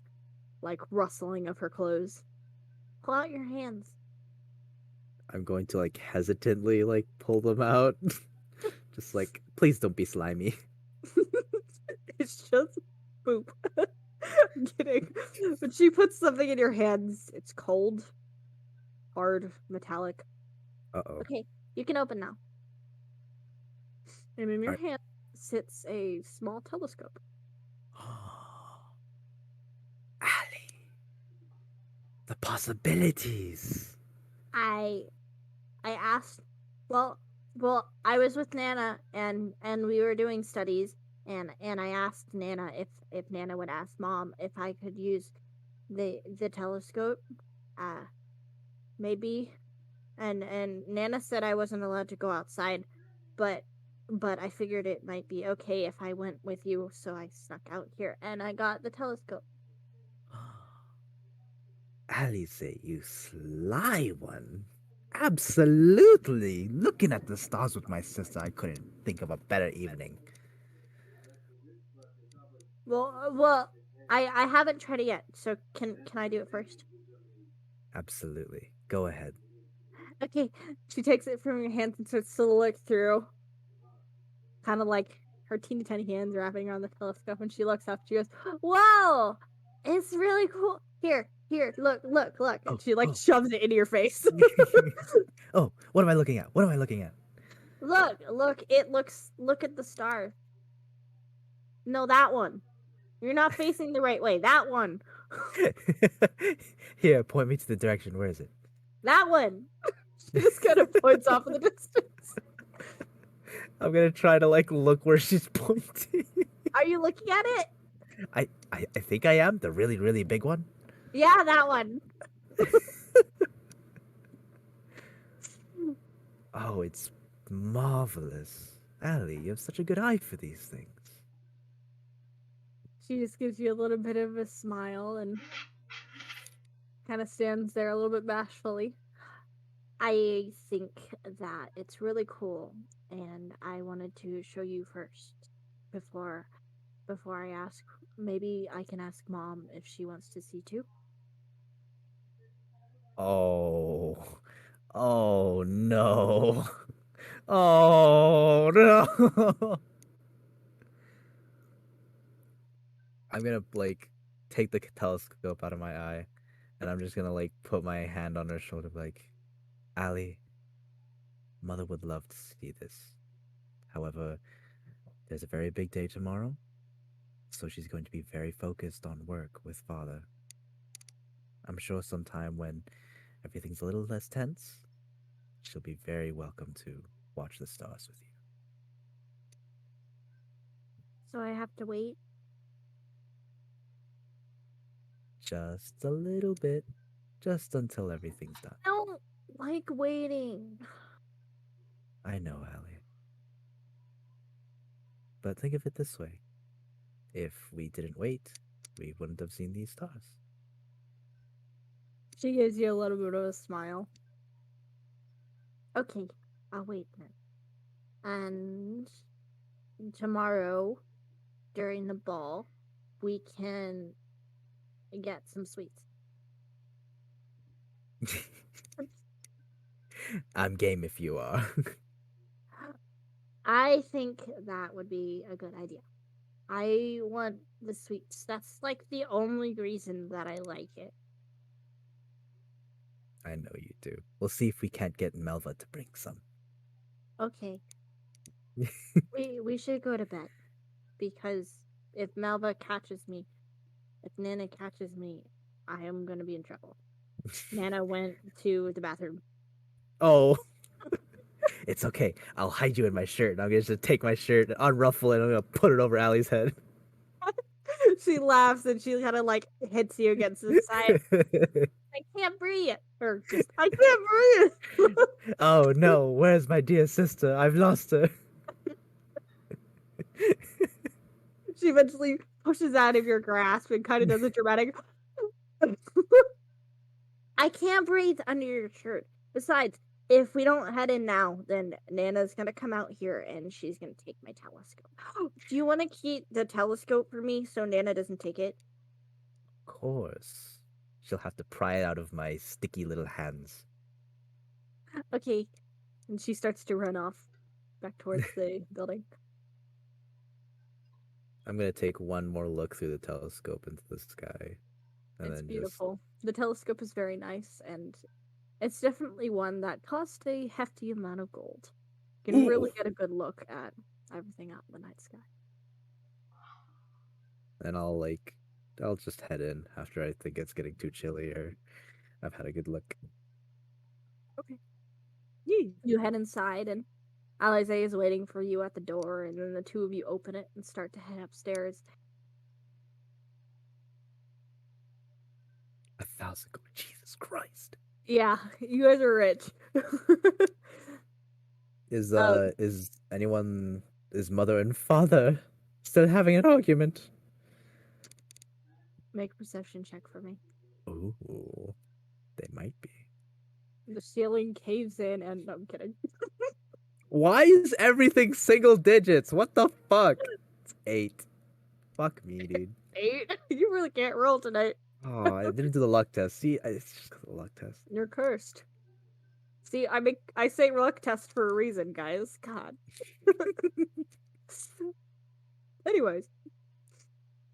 like rustling of her clothes. Pull out your hands.
I'm going to like hesitantly like pull them out. Just like, please don't be slimy.
It's just poop. I'm kidding. But she puts something in your hands. It's cold, hard, metallic.
Uh-oh.
Okay, you can open now. And in your
Alright.
hand sits a small telescope.
Ali. The possibilities.
I asked, well, I was with Nana, and we were doing studies, and I asked Nana if Nana would ask Mom if I could use the telescope, maybe, and Nana said I wasn't allowed to go outside, but I figured it might be okay if I went with you, so I snuck out here and I got the telescope.
Alice, you sly one. Absolutely. Looking at the stars with my sister, I couldn't think of a better evening.
Well, I haven't tried it yet, so can I do it first?
Absolutely. Go ahead.
Okay, she takes it from your hands and starts to look through. Kind of like her teeny tiny hands wrapping around the telescope, and she looks up. She goes, "Whoa, it's really cool. Here, look." And she like shoves it into your face.
Oh, what am I looking at?
Look, look at the star. No, that one. You're not facing the right way. That one.
Here, point me to the direction. Where is it?
That one. She just kind of points off in the distance.
I'm gonna try to like look where she's pointing.
Are you looking at it?
I think I am. The really, really big one.
Yeah, that one.
Oh, it's marvelous. Allie, you have such a good eye for these things.
She just gives you a little bit of a smile and kind of stands there a little bit bashfully. I think that it's really cool, and I wanted to show you first before I ask. Maybe I can ask Mom if she wants to see too.
Oh no. Oh no. I'm gonna like take the telescope out of my eye, and I'm just gonna like put my hand on her shoulder, like, Allie, Mother would love to see this. However, there's a very big day tomorrow, so she's going to be very focused on work with Father. I'm sure sometime when everything's a little less tense, she'll be very welcome to watch the stars with you.
So I have to wait?
Just a little bit. Just until everything's done.
I don't like waiting.
I know, Allie. But think of it this way. If we didn't wait, we wouldn't have seen these stars.
She gives you a little bit of a smile. Okay, I'll wait then. And tomorrow, during the ball, we can get some sweets.
I'm game if you are.
I think that would be a good idea. I want the sweets. That's like the only reason that I like it.
I know you do. We'll see if we can't get Melva to bring some.
Okay. we should go to bed, because if Melva catches me, if Nana catches me, I am gonna be in trouble. Nana went to the bathroom.
Oh. It's okay. I'll hide you in my shirt. And I'm gonna just take my shirt, unruffle it, and I'm gonna put it over Allie's head.
She laughs and she kind of like hits you against the side. I can't breathe. Or just, I can't breathe.
Oh no, where's my dear sister? I've lost her.
She eventually pushes out of your grasp and kind of does a dramatic. I can't breathe under your shirt. Besides, if we don't head in now, then Nana's gonna come out here and she's gonna take my telescope. Do you want to keep the telescope for me so Nana doesn't take it?
Of course. She'll have to pry it out of my sticky little hands.
Okay. And she starts to run off back towards the building.
I'm gonna take one more look through the telescope into the sky. And
It's
then
beautiful. The telescope is very nice, and it's definitely one that cost a hefty amount of gold. You can really get a good look at everything out in the night sky.
And I'll just head in after I think it's getting too chilly or I've had a good look.
Okay. You head inside, and Alize is waiting for you at the door, and then the two of you open it and start to head upstairs.
1,000 gold. Jesus Christ.
Yeah, you guys are rich.
Is mother and father still having an argument?
Make a perception check for me.
Ooh, they might be.
The ceiling caves in, and no, I'm kidding.
Why is everything single digits? What the fuck? It's 8. Fuck me, dude.
8? You really can't roll tonight.
Oh, I didn't do the luck test. See, it's just the luck test.
You're cursed. See, I say luck test for a reason, guys. God. Anyways,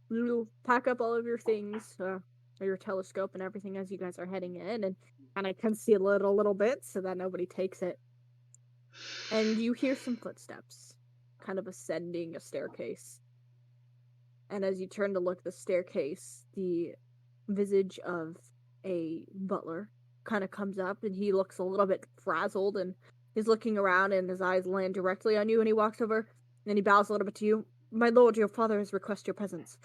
you pack up all of your things, your telescope and everything as you guys are heading in, and kind of conceal it a little bit so that nobody takes it. And you hear some footsteps, kind of ascending a staircase. And as you turn to look at the staircase, the visage of a butler kind of comes up, and he looks a little bit frazzled, and he's looking around, and his eyes land directly on you, and he walks over, and he bows a little bit to you. My lord, your father has requested your presence.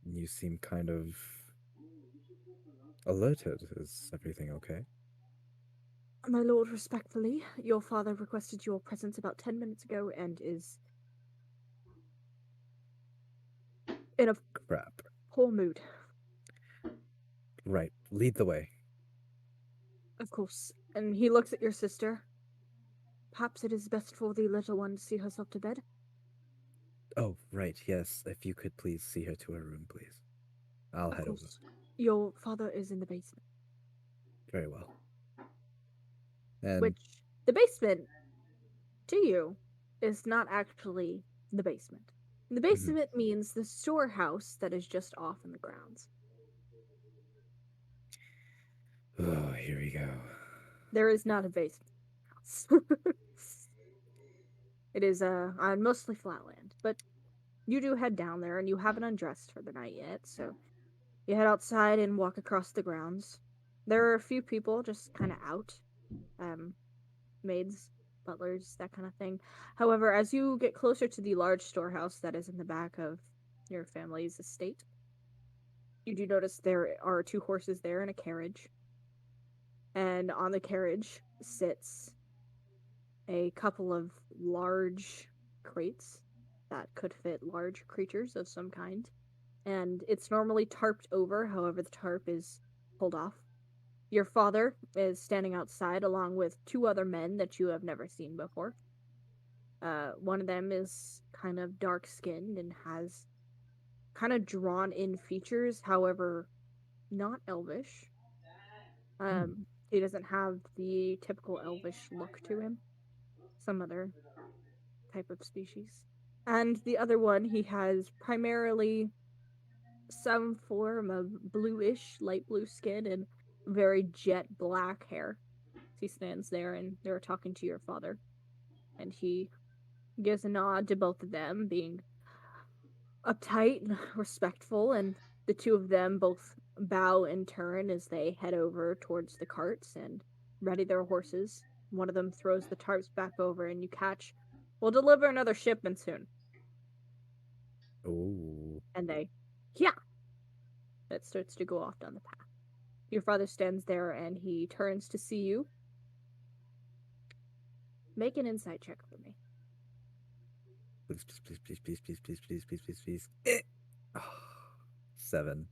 You seem kind of alerted. Is everything okay?
My lord, respectfully, your father requested your presence about 10 minutes ago and is in a
Crap.
poor mood.
Right. Lead the way.
Of course. And he looks at your sister. Perhaps it is best for the little one to see herself to bed.
Oh, right. Yes. If you could please see her to her room, please. I'll head over.
Your father is in the basement.
Very well. And
Which, the basement, to you, is not actually the basement. The basement means the storehouse that is just off in the grounds.
oh, here we go.
There is not a basement house. It is on mostly flat land, but you do head down there, and you haven't undressed for the night yet, so you head outside and walk across the grounds. There are a few people just kind of out, maids, butlers, that kind of thing. However, as you get closer to the large storehouse that is in the back of your family's estate, you do notice there are 2 horses there and a carriage. And on the carriage sits a couple of large crates that could fit large creatures of some kind. And it's normally tarped over, however, the tarp is pulled off. Your father is standing outside along with 2 other men that you have never seen before. One of them is kind of dark-skinned and has kind of drawn-in features, however, not elvish. He doesn't have the typical elvish look to him. Some other type of species. And the other one, he has primarily some form of bluish, light blue skin and very jet black hair. He stands there and they're talking to your father. And he gives a nod to both of them, being uptight and respectful, and the 2 of them both bow in turn as they head over towards the carts and ready their horses. one of them throws the tarps back over, and you catch, "We'll deliver another shipment soon."
Ooh.
And they, yeah, that starts to go off down the path. Your father stands there, and he turns to see you. Make an insight check for me.
Please, please, please, please, please, please, please, please, please, please. 7.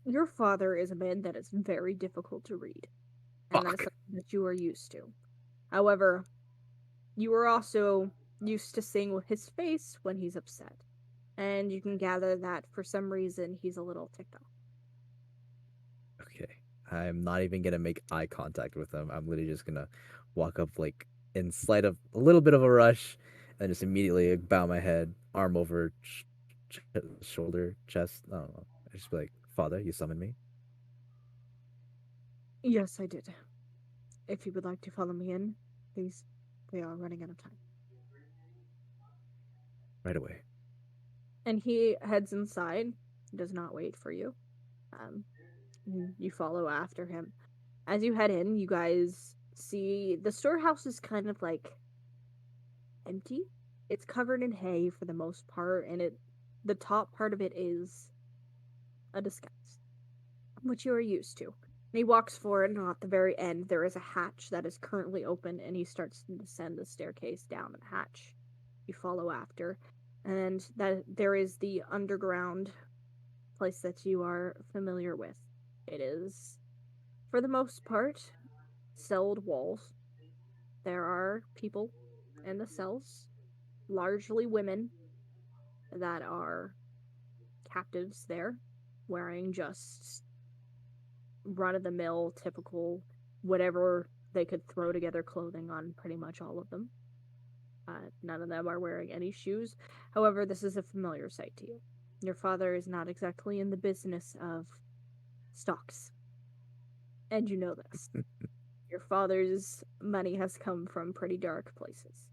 Your father is a man that is very difficult to read, and that is
Fuck.
something that you are used to. However, you are also used to seeing his face when he's upset, and you can gather that for some reason he's a little ticked off.
Okay. I'm not even gonna make eye contact with him. I'm literally just gonna walk up like in slight of a little bit of a rush, and just immediately bow my head, arm over shoulder, chest. I don't know. I just be like, "Father, you summoned me."
Yes, I did. If you would like to follow me in, please. We are running out of time.
Right away.
And he heads inside, does not wait for you. You follow after him. As you head in, you guys see the storehouse is kind of like empty. It's covered in hay for the most part, and the top part of it is a disguise, which you are used to. And he walks forward, and at the very end, there is a hatch that is currently open, and he starts to descend the staircase down the hatch. You follow after, and that there is the underground place that you are familiar with. It is, for the most part, celled walls. There are people in the cells, largely women, that are captives there, wearing just run-of-the-mill, typical, whatever they could throw together clothing on pretty much all of them. None of them are wearing any shoes. However, this is a familiar sight to you. Your father is not exactly in the business of stocks. And you know this. Your father's money has come from pretty dark places.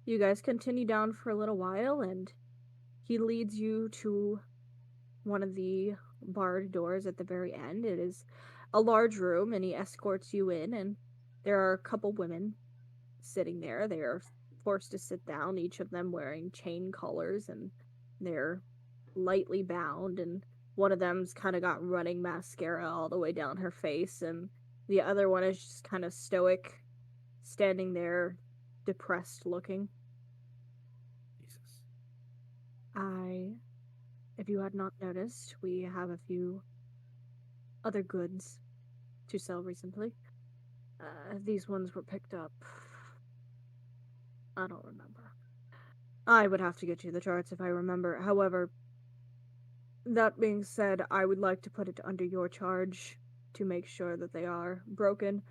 You guys continue down for a little while, and he leads you to one of the barred doors at the very end. It is a large room, and he escorts you in, and there are a couple women sitting there. They are forced to sit down, each of them wearing chain collars, and they're lightly bound, and one of them's kind of got running mascara all the way down her face, and the other one is just kind of stoic, standing there, depressed looking.
Jesus.
If you had not noticed, we have a few other goods to sell recently. These ones were picked up. I don't remember. I would have to get you the charts if I remember. However, that being said, I would like to put it under your charge to make sure that they are broken.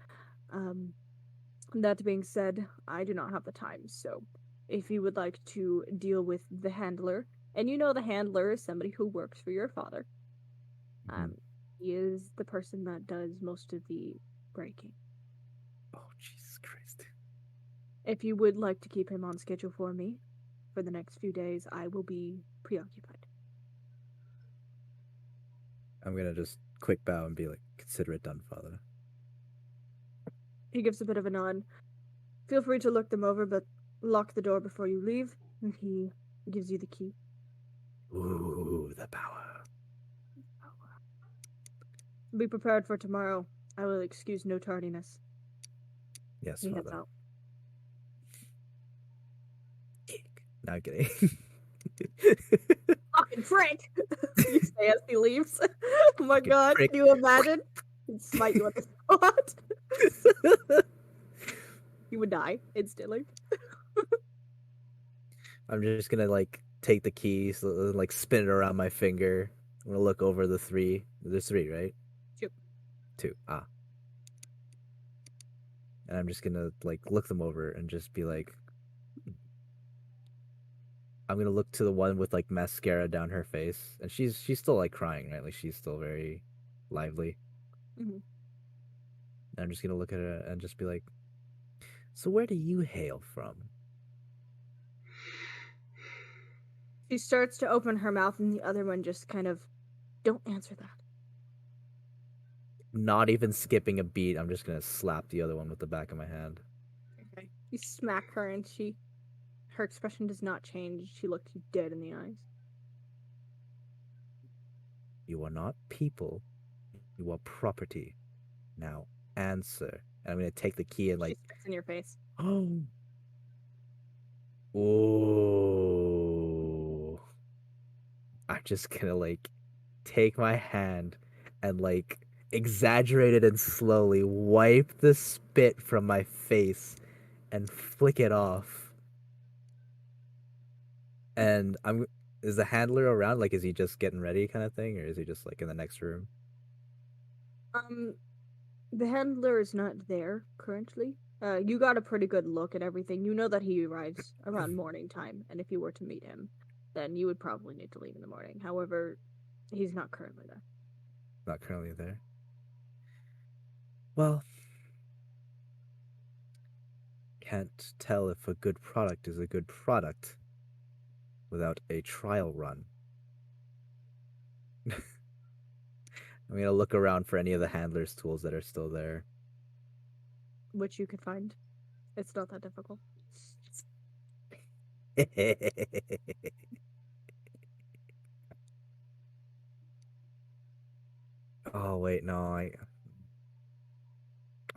That being said, I do not have the time, so if you would like to deal with the handler, and you know the handler is somebody who works for your father, he is the person that does most of the breaking.
Oh, Jesus Christ.
If you would like to keep him on schedule for me, for the next few days, I will be preoccupied.
I'm gonna just quick bow and be like, "Consider it done, Father."
He gives a bit of a nod. Feel free to look them over, but lock the door before you leave. And he gives you the key.
Ooh, the power.
Be prepared for tomorrow. I will excuse no tardiness.
Yes,
He heads
Father.
out.
No, I'm kidding.
Fucking prick! You say as he leaves. Oh my
Fucking
god,
prick.
can you imagine? He'd smite you on the spot. You would die instantly.
I'm just gonna like take the keys, like spin it around my finger. I'm gonna look over the 3. There's 3, right?
2.
2. Ah. And I'm just gonna like look them over and just be like, I'm gonna look to the one with like mascara down her face, and she's still like crying, right? Like she's still very lively.
Mm-hmm.
And I'm just gonna look at her and just be like, "So where do you hail from?"
She starts to open her mouth, and the other one just kind of, don't answer that.
not even skipping a beat, I'm just gonna slap the other one with the back of my hand.
Okay. You smack her and her expression does not change. She looked you dead in the eyes.
You are not people. You are property. Now answer. And I'm gonna take the key and
She
like,
spits in your face.
oh, oh. I'm just gonna like take my hand and like exaggerate it and slowly wipe the spit from my face and flick it off. And is the handler around? Like, is he just getting ready kind of thing? Or is he just like in the next room?
Um, the handler is not there currently. You got a pretty good look at everything. You know that he arrives around morning time, and if you were to meet him, then you would probably need to leave in the morning. However, he's not currently there.
Not currently there. Well, can't tell if a good product is a good product without a trial run. I'm gonna look around for any of the handler's tools that are still there.
Which you could find. It's not that difficult.
Oh wait, no, I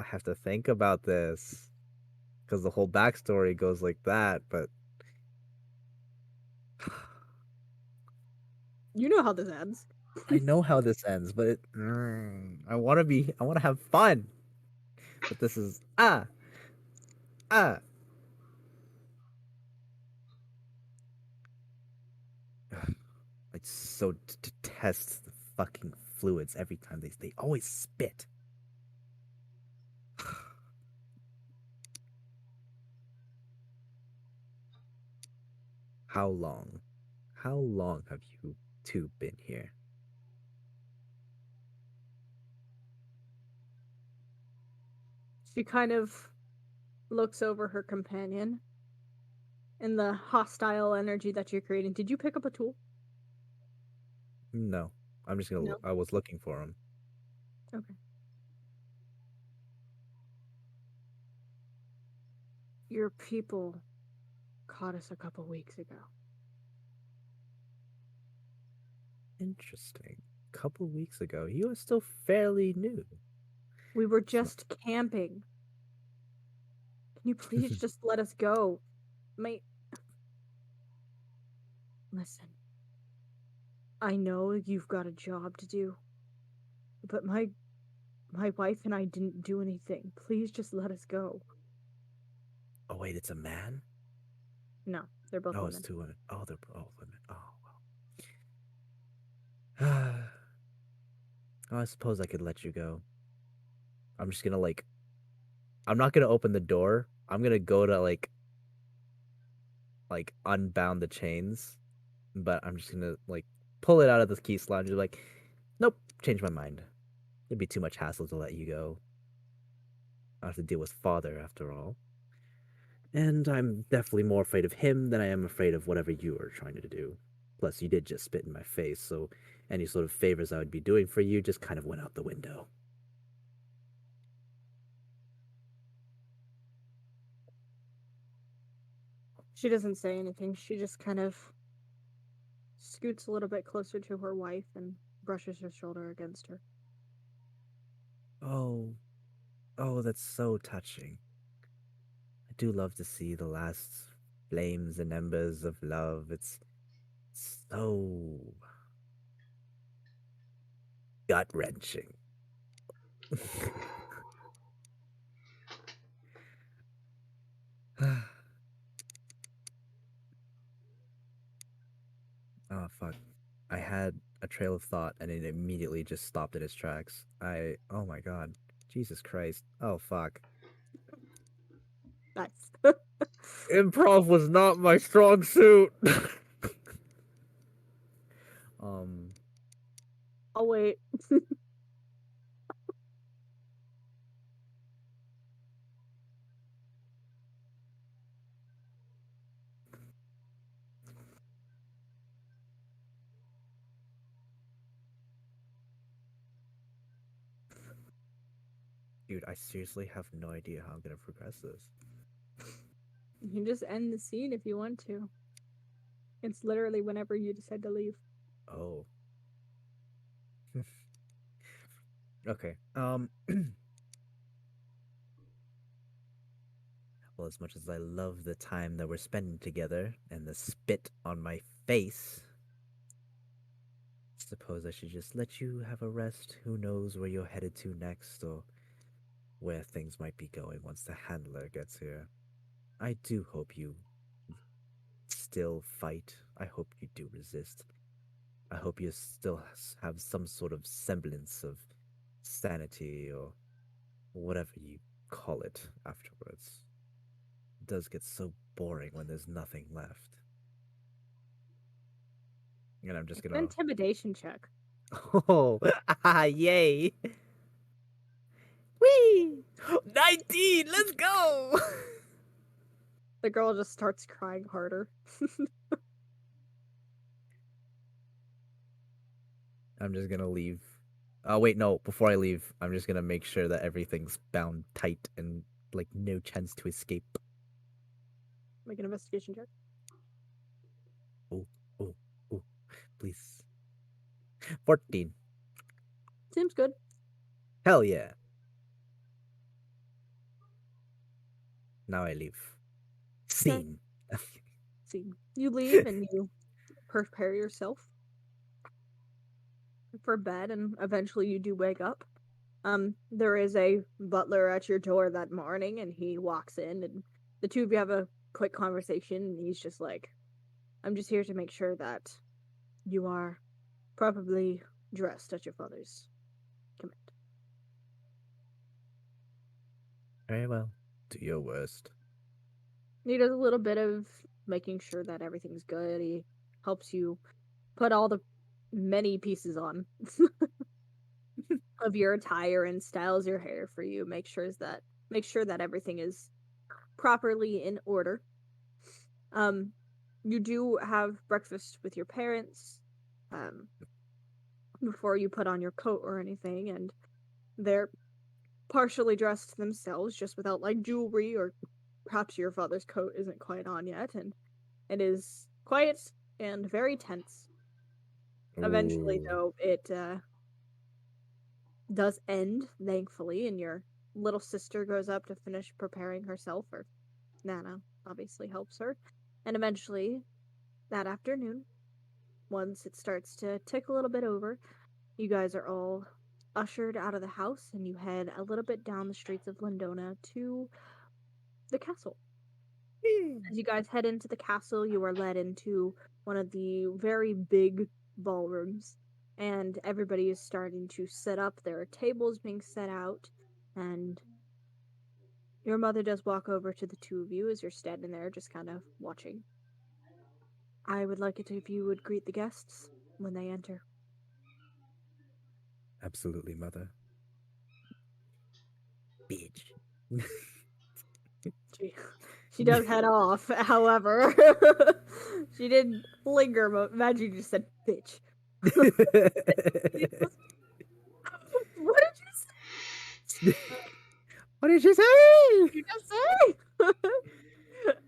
have to think about this because the whole backstory goes like that. But
You know how this ends.
I know how this ends. But I want to have fun. But this is ah. I so detest the fucking fluids every time they always spit. How long? How long have you two been here?
She kind of looks over her companion in the hostile energy that you're creating. Did you pick up a tool?
No, I'm just gonna.
No.
I was looking for him.
Okay. Your people caught us a couple weeks ago.
Interesting. Couple weeks ago, you are still fairly new.
We were just camping. Can you please just let us go? Listen. I know you've got a job to do, but my wife and I didn't do anything. Please just let us go.
Oh wait, it's a man.
No, they're both
Oh, it's
women.
two women. Oh, they're both women. Oh well. Oh, I suppose I could let you go. I'm just gonna like. I'm not gonna open the door. I'm gonna go to like unbound the chains, but I'm just gonna like pull it out of the key slot and be like, nope, change my mind. It'd be too much hassle to let you go. I have to deal with father after all. And I'm definitely more afraid of him than I am afraid of whatever you are trying to do. Plus, you did just spit in my face, so any sort of favors I would be doing for you just kind of went out the window.
She doesn't say anything. She just kind of scoots a little bit closer to her wife and brushes her shoulder against her.
Oh, oh, that's so touching. I do love to see the last flames and embers of love. It's so gut wrenching. Oh fuck. I had a trail of thought and it immediately just stopped in its tracks. Oh my god. Jesus Christ. Oh fuck.
Nice.
Improv was not my strong suit. um
I'll wait.
Dude, I seriously have no idea how I'm gonna progress this.
You can just end the scene if you want to. It's literally whenever you decide to leave.
Oh. Okay. Well, as much as I love the time that we're spending together and the spit on my face, suppose I should just let you have a rest. Who knows where you're headed to next or where things might be going once the handler gets here. I do hope you still fight. I hope you do resist. I hope you still have some sort of semblance of sanity or whatever you call it afterwards. It does get so boring when there's nothing left. And I'm just
An
gonna.
intimidation check.
Oh, yay! Whee! 19! Let's go!
The girl just starts crying harder.
I'm just gonna leave. Oh, wait, no. Before I leave, I'm just gonna make sure that everything's bound tight and, like, no chance to escape.
Make an investigation check.
Oh, oh, oh. Please. 14.
Seems good.
Hell yeah. Now I leave. Scene.
See, you leave and you prepare yourself for bed, and eventually you do wake up. There is a butler at your door that morning, and he walks in, and the two of you have a quick conversation, and he's just like, I'm just here to make sure that you are properly dressed at your father's command.
Very well. Do your worst.
He does a little bit of making sure that everything's good. He helps you put all the many pieces on of your attire and styles your hair for you. Make sure that everything is properly in order. You do have breakfast with your parents before you put on your coat or anything, and they're partially dressed themselves, just without like jewelry, or perhaps your father's coat isn't quite on yet, and it is quiet and very tense. Eventually,
Ooh.
though, it does end, thankfully, and your little sister goes up to finish preparing herself, or Nana obviously helps her. And eventually, that afternoon, once it starts to tick a little bit over, you guys are all ushered out of the house and you head a little bit down the streets of Lindona to the castle. As you guys head into the castle, you are led into one of the very big ballrooms, and everybody is starting to set up. There are tables being set out, and your mother does walk over to the two of you as you're standing there just kind of watching. I would like it if you would greet the guests when they enter.
Absolutely, mother. Bitch.
She does head off, however. She didn't linger. Imagine you just said, bitch. What did you say?
What did you say?
You just say?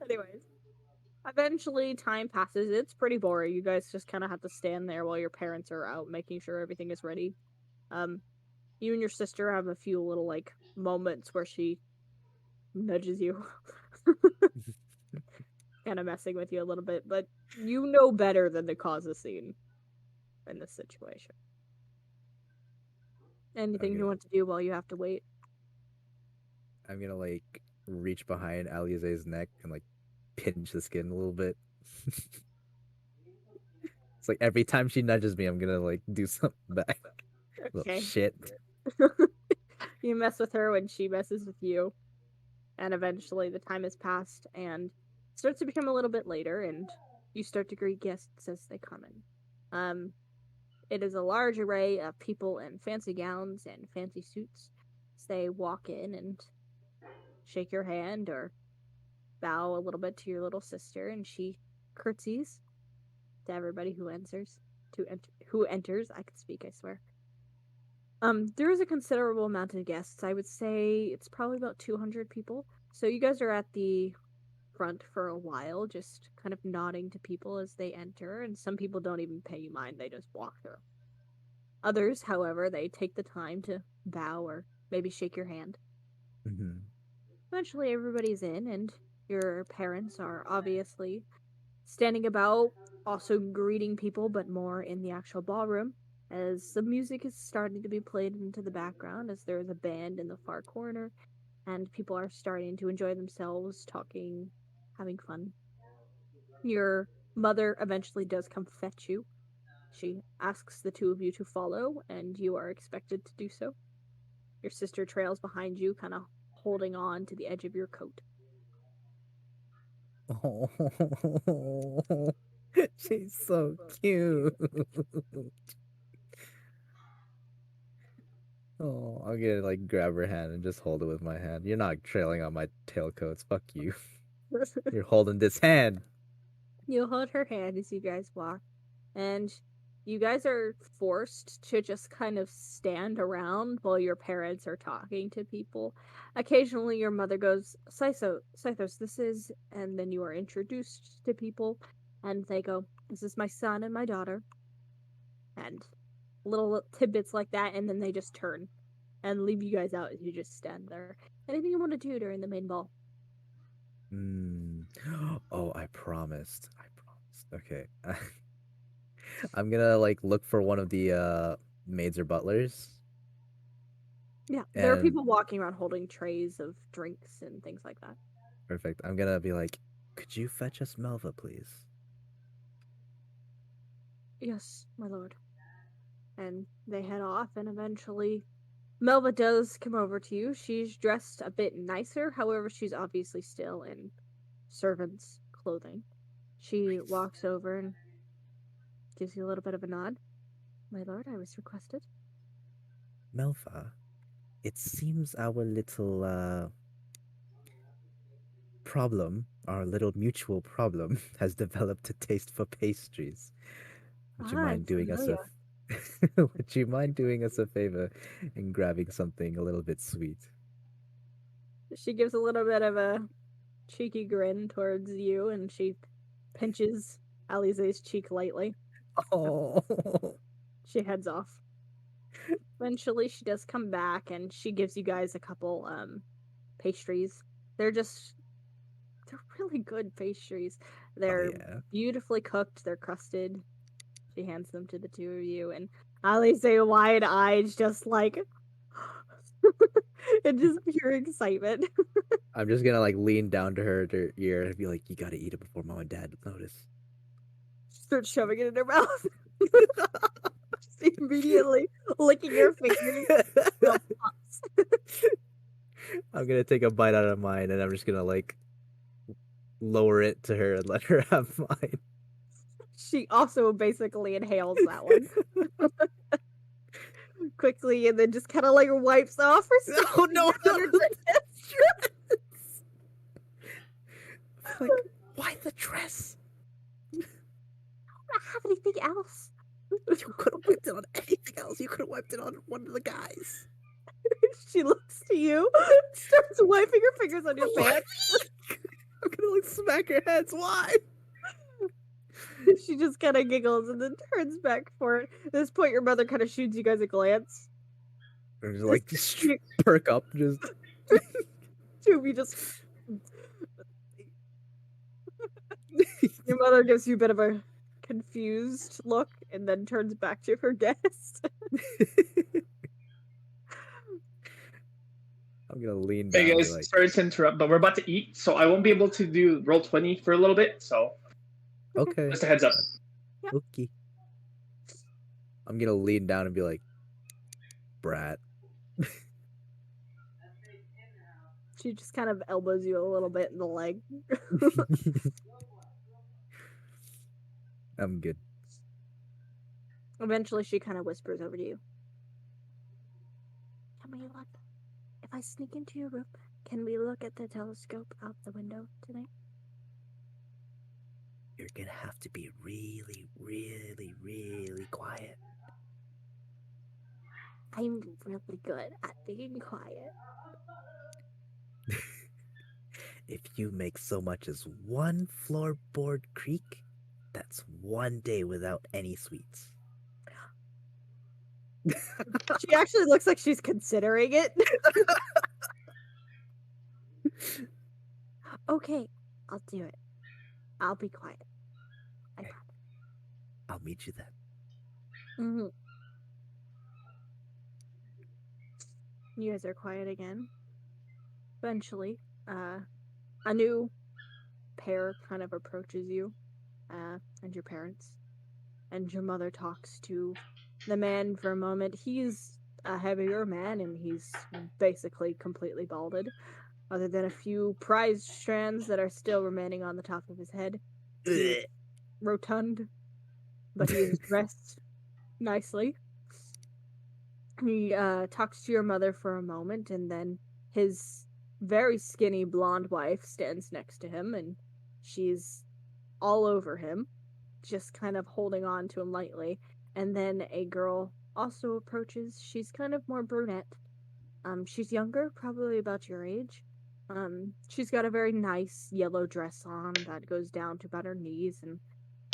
Anyways, eventually time passes. It's pretty boring. You guys just kind of have to stand there while your parents are out, making sure everything is ready. You and your sister have a few little like moments where she nudges you, kind of messing with you a little bit, but you know better than to cause a scene in this situation. Anything you want to do while you have to wait?
I'm gonna like reach behind Aliaze's neck and like pinch the skin a little bit. It's like every time she nudges me, I'm gonna like do something back. Little
Okay.
shit.
You mess with her when she messes with you, and eventually the time has passed and it starts to become a little bit later, and you start to greet guests as they come in. It is a large array of people in fancy gowns and fancy suits. As they walk in and shake your hand or bow a little bit to your little sister, and she curtsies to everybody who enters. Who enters? I can speak, I swear. There is a considerable amount of guests. I would say it's probably about 200 people. So you guys are at the front for a while, just kind of nodding to people as they enter, and some people don't even pay you mind, they just walk through. Others, however, they take the time to bow or maybe shake your hand.
Mm-hmm.
Eventually, everybody's in, and your parents are obviously standing about, also greeting people, but more in the actual ballroom, as the music is starting to be played into the background, as there is a band in the far corner, and people are starting to enjoy themselves, talking, having fun. Your mother eventually does come fetch you. She asks the two of you to follow, and you are expected to do so. Your sister trails behind you, kind of holding on to the edge of your coat.
Oh, she's so cute. Oh, I'm gonna like grab her hand and just hold it with my hand. You're not trailing on my tailcoats. Fuck you. You're holding this hand.
You hold her hand as you guys walk, and you guys are forced to just kind of stand around while your parents are talking to people. Occasionally, your mother goes, Scythos, this is, and then you are introduced to people, and they go, this is my son and my daughter, and little tidbits like that, and then they just turn and leave you guys out as you just stand there. Anything you want to do during the main ball?
Oh, I promised. I promised. Okay. I'm gonna like look for one of the maids or butlers.
Yeah, there are
And
people walking around holding trays of drinks and things like that.
perfect. I'm gonna be like, could you fetch us Melva, please?
Yes, my lord. And they head off, and eventually Melva does come over to you. She's dressed a bit nicer, however, she's obviously still in servant's clothing. She
Nice.
walks over and gives you a little bit of a nod. My lord, I was requested.
Melva, it seems our little problem, our little mutual problem, has developed a taste for pastries. Would you
I'm
mind doing us a
familiar.
would you mind doing us a favor and grabbing something a little bit sweet?
She gives a little bit of a cheeky grin towards you, and she pinches Alize's cheek lightly.
Oh,
She heads off. Eventually, she does come back, and she gives you guys a couple pastries. They're really good pastries.
oh
They're
yeah.
beautifully cooked. They're crusted. She hands them to the two of you, and Alize wide eyes, just like and just pure excitement.
I'm just gonna like lean down to her ear and be like, "You gotta eat it before mom and dad notice."
Start shoving it in her mouth. Just immediately licking your fingers.
I'm gonna take a bite out of mine and I'm just gonna like lower it to her and let her have mine.
She also basically inhales that one quickly, and then just kind of like wipes off her sticky
Oh no,
fingers on her dress.
like, why the dress?
I don't have anything else.
You could have wiped it on anything else. You could have wiped it on one of the guys.
She looks to you, starts wiping her fingers on your pants.
I'm gonna like smack her heads. Why?
She just kind of giggles and then turns back for it. At this point, your mother kind of shoots you guys a glance.
Or just like just perk up, just.
Two of you just. Your mother gives you a bit of a confused look and then turns back to her guest.
I'm gonna lean down.
Hey
And be
guys,
like,
sorry to interrupt, but we're about to eat, so I won't be able to do roll 20 for a little bit. So
okay.
just a heads up.
Okay. I'm gonna lean down and be like, brat.
She just kind of elbows you a little bit in the leg.
I'm good.
Eventually, she kind of whispers over to you. Can we look? If I sneak into your room, can we look at the telescope out the window tonight?
You're gonna have to be really, really, really quiet.
I'm really good at being quiet.
If you make so much as one floorboard creak, that's one day without any sweets.
She actually looks like she's considering it. Okay, I'll do it. I'll be quiet. I
Okay.
promise.
I'll meet you then.
Mm-hmm. You guys are quiet again. Eventually, a new pair kind of approaches you, and your parents. And your mother talks to the man for a moment. He's a heavier man, and he's basically completely balded, other than a few prized strands that are still remaining on the top of his head. He is rotund, but he is dressed nicely. He talks to your mother for a moment, and then his very skinny blonde wife stands next to him, and she's all over him, just kind of holding on to him lightly. And then a girl also approaches. She's kind of more brunette. She's younger, probably about your age. She's got a very nice yellow dress on that goes down to about her knees and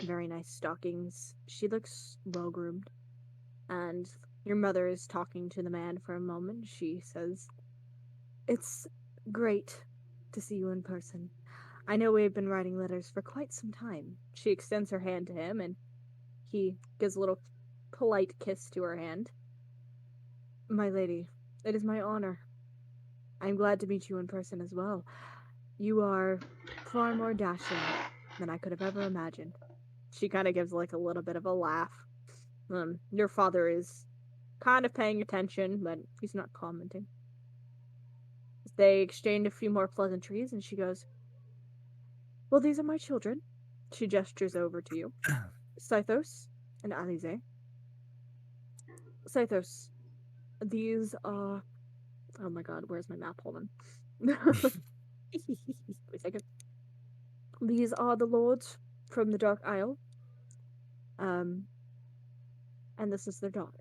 very nice stockings. She looks well groomed. And your mother is talking to the man for a moment. She says, "It's great to see you in person. I know we've been writing letters for quite some time." She extends her hand to him, and he gives a little polite kiss to her hand. "My lady, it is my honor. I'm glad to meet you in person as well. You are far more dashing than I could have ever imagined." She kind of gives like a little bit of a laugh. Your father is kind of paying attention, but he's not commenting. They exchange a few more pleasantries, and she goes, "Well, these are my children." She gestures over to you. Scythos and Alize. Scythos, these are... Oh my god, where's my map? Hold on. Wait a second. These are the lords from the Dark Isle. And this is their daughter.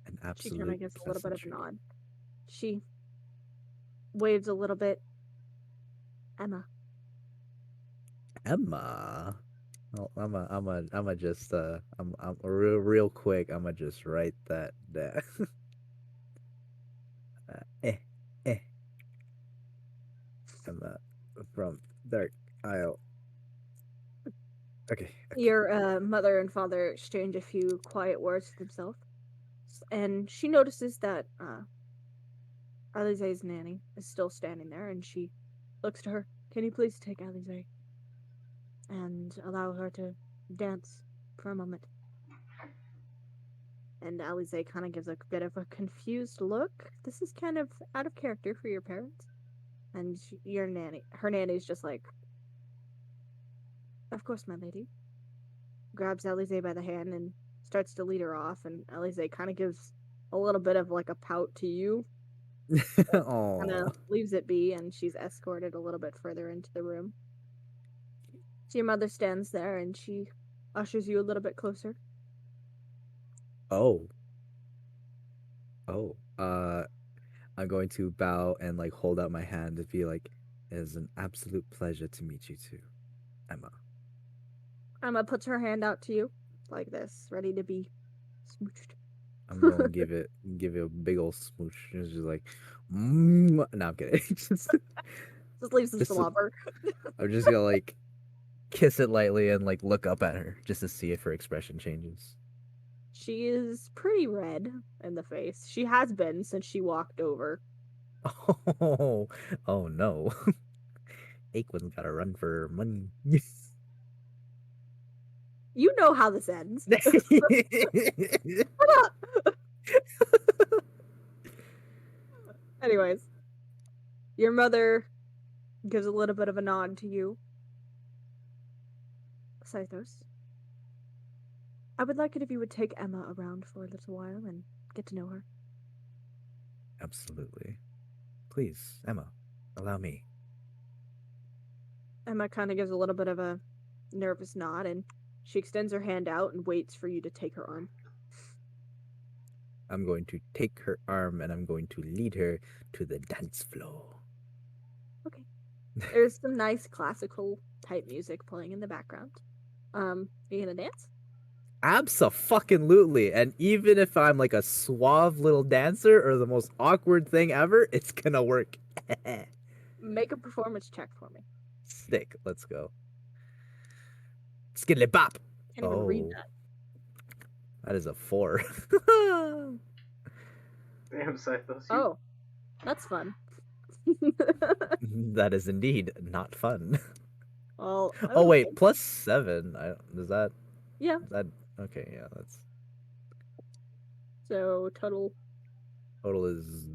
An
She kind of
absolute
gives a little bit of a
pleasantry.
nod. She waves a little bit. Emma.
Emma. Well, I'm just I'm real quick. I'm just write that down. Eh, eh. Emma from Dark Isle. Okay.
Your mother and father exchange a few quiet words to themselves, and she notices that Alize's nanny is still standing there, and she looks to her. "Can you please take Alize and allow her to dance for a moment?" And Alize kind of gives a bit of a confused look. This is kind of out of character for your parents. And her nanny's just like, "Of course, my lady." Grabs Alize by the hand and starts to lead her off, and Alize kind of gives a little bit of like a pout to you, kind
Oh.
of leaves it be, and she's escorted a little bit further into the room. So your mother stands there, and she ushers you a little bit closer.
Oh. Oh. I'm going to bow and like hold out my hand and be like, "It is an absolute pleasure to meet you too, Emma."
Emma puts her hand out to you, like this, ready to be smooched.
I'm going to give it a big old smooch. It's just like, no, I'm kidding. just,
Just leaves the
just,
slobber.
I'm just gonna like kiss it lightly and like look up at her just to see if her expression changes.
She is pretty red in the face. She has been since she walked over.
Oh, oh no. Aequin's gotta run for money.
You know how this ends. Anyways, your mother gives a little bit of a nod to you. Scythos, I would like it if you would take Emma around for a little while and get to know her.
Absolutely. Please, Emma, allow me.
Emma kind of gives a little bit of a nervous nod, and she extends her hand out and waits for you to take her arm.
I'm going to take her arm and I'm going to lead her to the dance floor.
Okay. There's some nice classical type music playing in the background. Are you gonna dance?
Abso-fucking-lutely. And even if I'm like a suave little dancer or the most awkward thing ever, it's gonna work.
Make a performance check for me.
Sick. Let's go. Skiddly bop.
Can't even read that.
That is a 4.
Damn, Cythos.
Oh, that's fun.
That is indeed not fun.
Well,
Oh wait, +7. Is that?
Yeah.
Is that okay? Yeah, that's.
So total
is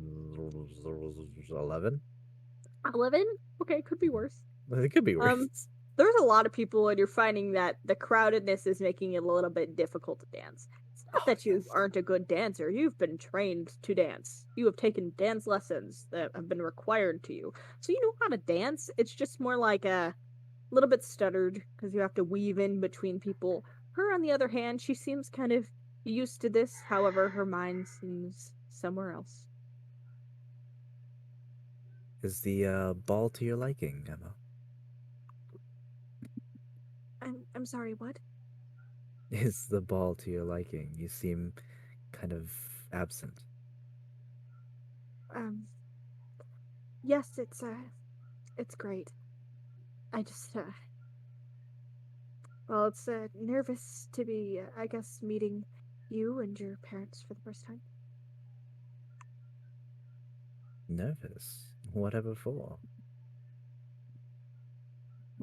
11.
11. Okay, could be worse.
It could be worse.
There's a lot of people, and you're finding that the crowdedness is making it a little bit difficult to dance. It's not that you aren't a good dancer. You've been trained to dance. You have taken dance lessons that have been required to you. So you know how to dance. It's just more like a little bit stuttered because you have to weave in between people. Her, on the other hand, she seems kind of used to this. However, her mind seems somewhere else.
Is the ball to your liking, Emma?
I'm sorry, what?
Is the ball to your liking? You seem kind of absent.
Yes, it's great. I just, well, it's, nervous to be, I guess, meeting you and your parents for the first time.
Nervous? Whatever for?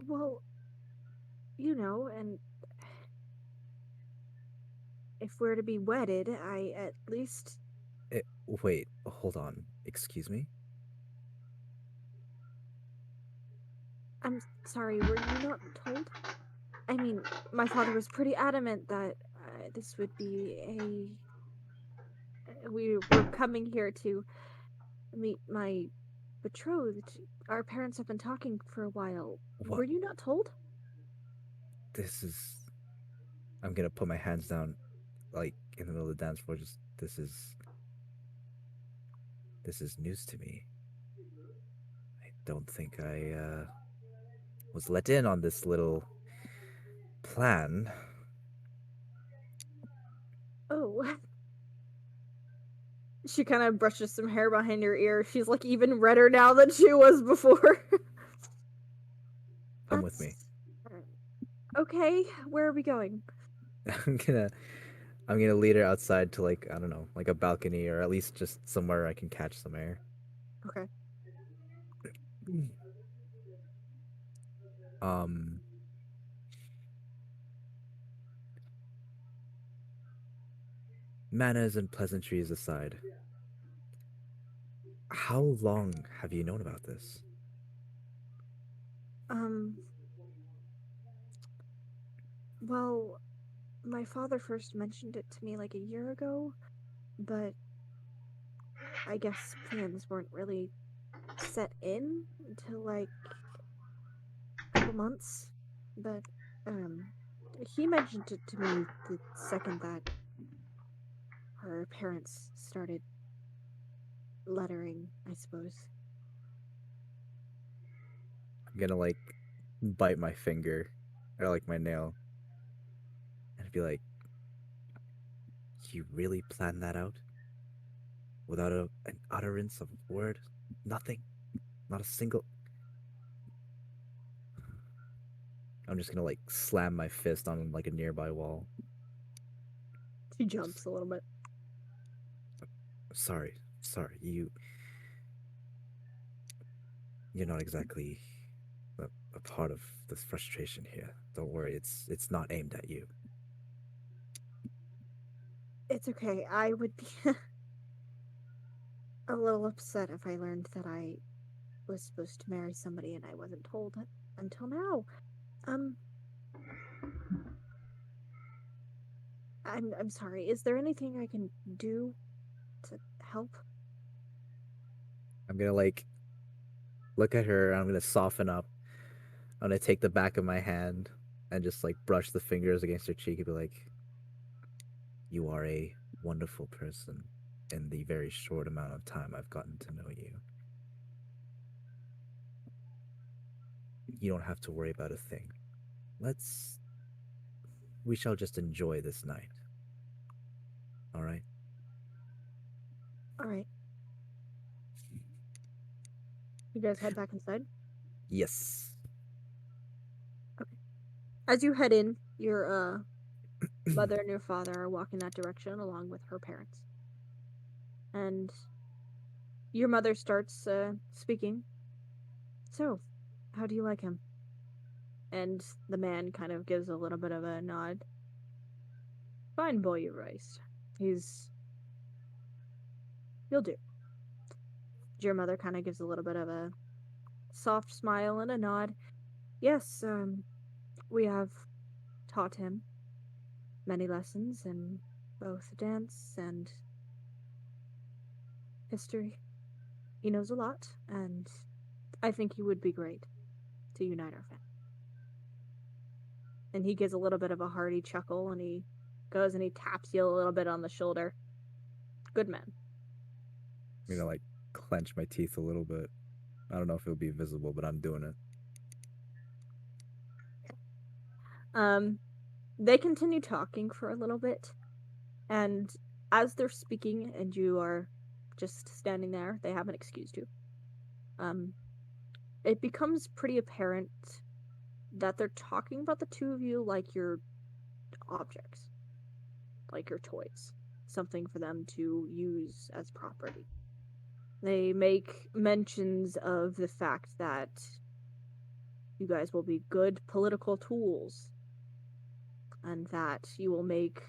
Well, you know, and if we're to be wedded, I at least...
Wait, hold on. Excuse me?
I'm sorry, were you not told? I mean, my father was pretty adamant that this would be we were coming here to meet my betrothed. Our parents have been talking for a while.
What?
Were you not told?
This is... I'm gonna put my hands down, like, in the middle of the dance floor. Just, this is news to me. I don't think I, was let in on this little plan.
Oh. She kind of brushes some hair behind her ear. She's like even redder now than she was before.
Come with me.
Okay, where are we going?
I'm gonna lead her outside to, like, I don't know, like a balcony or at least just somewhere I can catch some air.
Okay.
Manners and pleasantries aside, how long have you known about this?
Well, my father first mentioned it to me like a year ago, but I guess plans weren't really set in until like a couple months. But he mentioned it to me the second that her parents started lettering, I suppose.
I'm gonna, like, bite my finger or like my nail and be like, you really planned that out? Without an utterance of a word? Nothing? Not a single... I'm just gonna, like, slam my fist on, like, a nearby wall.
She jumps a little bit.
Sorry, you're not exactly a part of this frustration here. Don't worry, it's not aimed at you.
It's okay. I would be a little upset if I learned that I was supposed to marry somebody and I wasn't told it until now. I'm sorry. Is there anything I can do to help?
I'm gonna, like, look at her and I'm gonna soften up. I'm gonna take the back of my hand and just, like, brush the fingers against her cheek and be like, you are a wonderful person. in the very short amount of time I've gotten to know you. You don't have to worry about a thing. We shall just enjoy this night. All right?
All right. You guys head back inside?
Yes.
As you head in, your mother and your father are walking that direction along with her parents. And your mother starts speaking. So, how do you like him? And the man kind of gives a little bit of a nod. Fine boy, you raised. He'll do. Your mother kind of gives a little bit of a soft smile and a nod. Yes, we have taught him many lessons in both dance and history. He knows a lot, and I think he would be great to unite our family. And he gives a little bit of a hearty chuckle, and he goes and he taps you a little bit on the shoulder. Good man.
I'm gonna like clench my teeth a little bit. I don't know if it'll be visible, but I'm doing it.
They continue talking for a little bit, and as they're speaking and you are just standing there, they haven't excused you. It becomes pretty apparent that they're talking about the two of you like your objects, like your toys, something for them to use as property. They make mentions of the fact that you guys will be good political tools and that you will make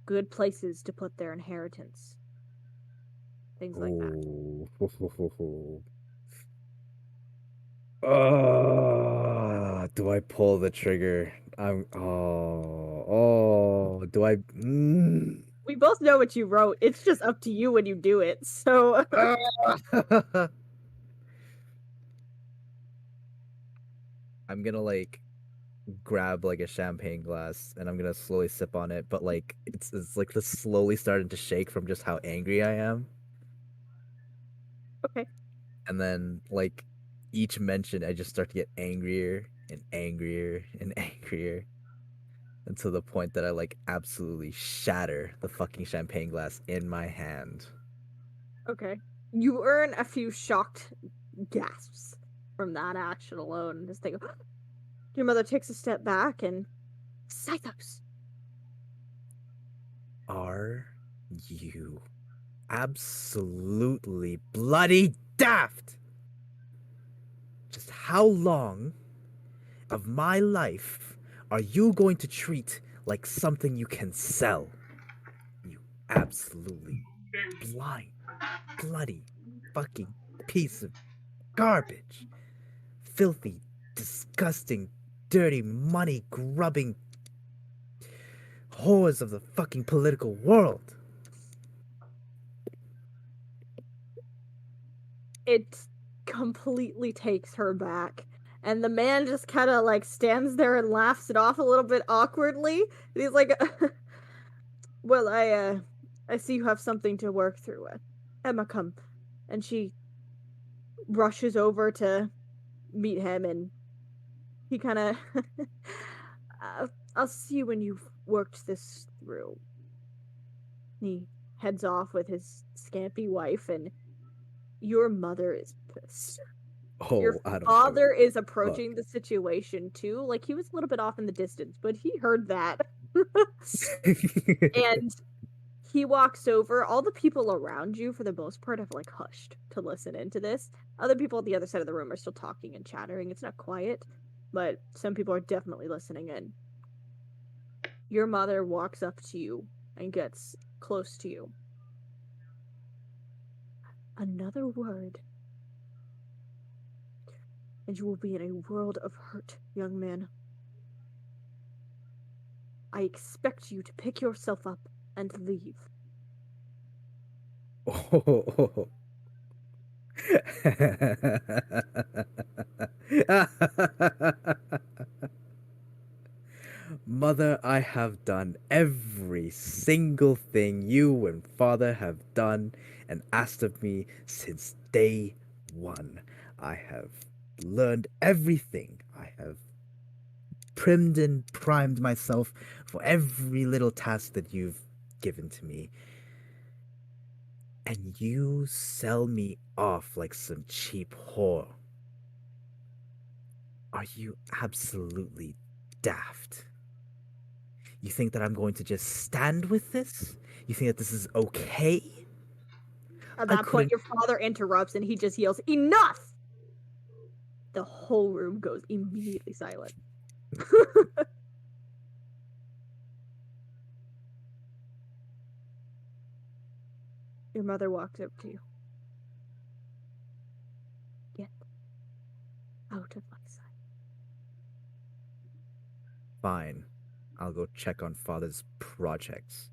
good places to put their inheritance. Things like that.
Do I pull the trigger? Do I?
We both know what you wrote. It's just up to you when you do it. So
I'm gonna like grab like a champagne glass and I'm gonna slowly sip on it, but like it's like the slowly starting to shake from just how angry I am.
okay.
And then like each mention I just start to get angrier and angrier and angrier until the point that I like absolutely shatter the fucking champagne glass in my hand.
Okay. You earn a few shocked gasps from that action alone. Just think, your mother takes a step back and Scythos.
Are you absolutely bloody daft? Just how long of my life are you going to treat like something you can sell? You absolutely blind, bloody, fucking piece of garbage. Filthy, disgusting, dirty, money grubbing whores of the fucking political world.
It completely takes her back. And the man just kind of like stands there and laughs it off a little bit awkwardly. And he's like, well, I see you have something to work through. Emma, come. And she rushes over to meet him, and he kind of, I'll see you when you've worked this through. He heads off with his scampy wife, and your mother is pissed. Your
Oh, I don't
father
give a
is approaching the situation too. Like, he was a little bit off in the distance, but he heard that. And he walks over. All the people around you, for the most part, have like hushed to listen into this. Other people at the other side of the room are still talking and chattering. It's not quiet, but some people are definitely listening in. Your mother walks up to you and gets close to you. Another word, and you will be in a world of hurt, young man. I expect you to pick yourself up and leave.
Oh. Mother, I have done every single thing you and father have done and asked of me since day one. I have learned everything. I have primed and primed myself for every little task that you've given to me. And you sell me off like some cheap whore. Are you absolutely daft? You think that I'm going to just stand with this? You think that this is okay?
At
I
that point,
couldn't.
your father interrupts and he just yells, "Enough!" The whole room goes immediately silent. Your mother walks up to you. Get out of my sight.
Fine. I'll go check on father's projects.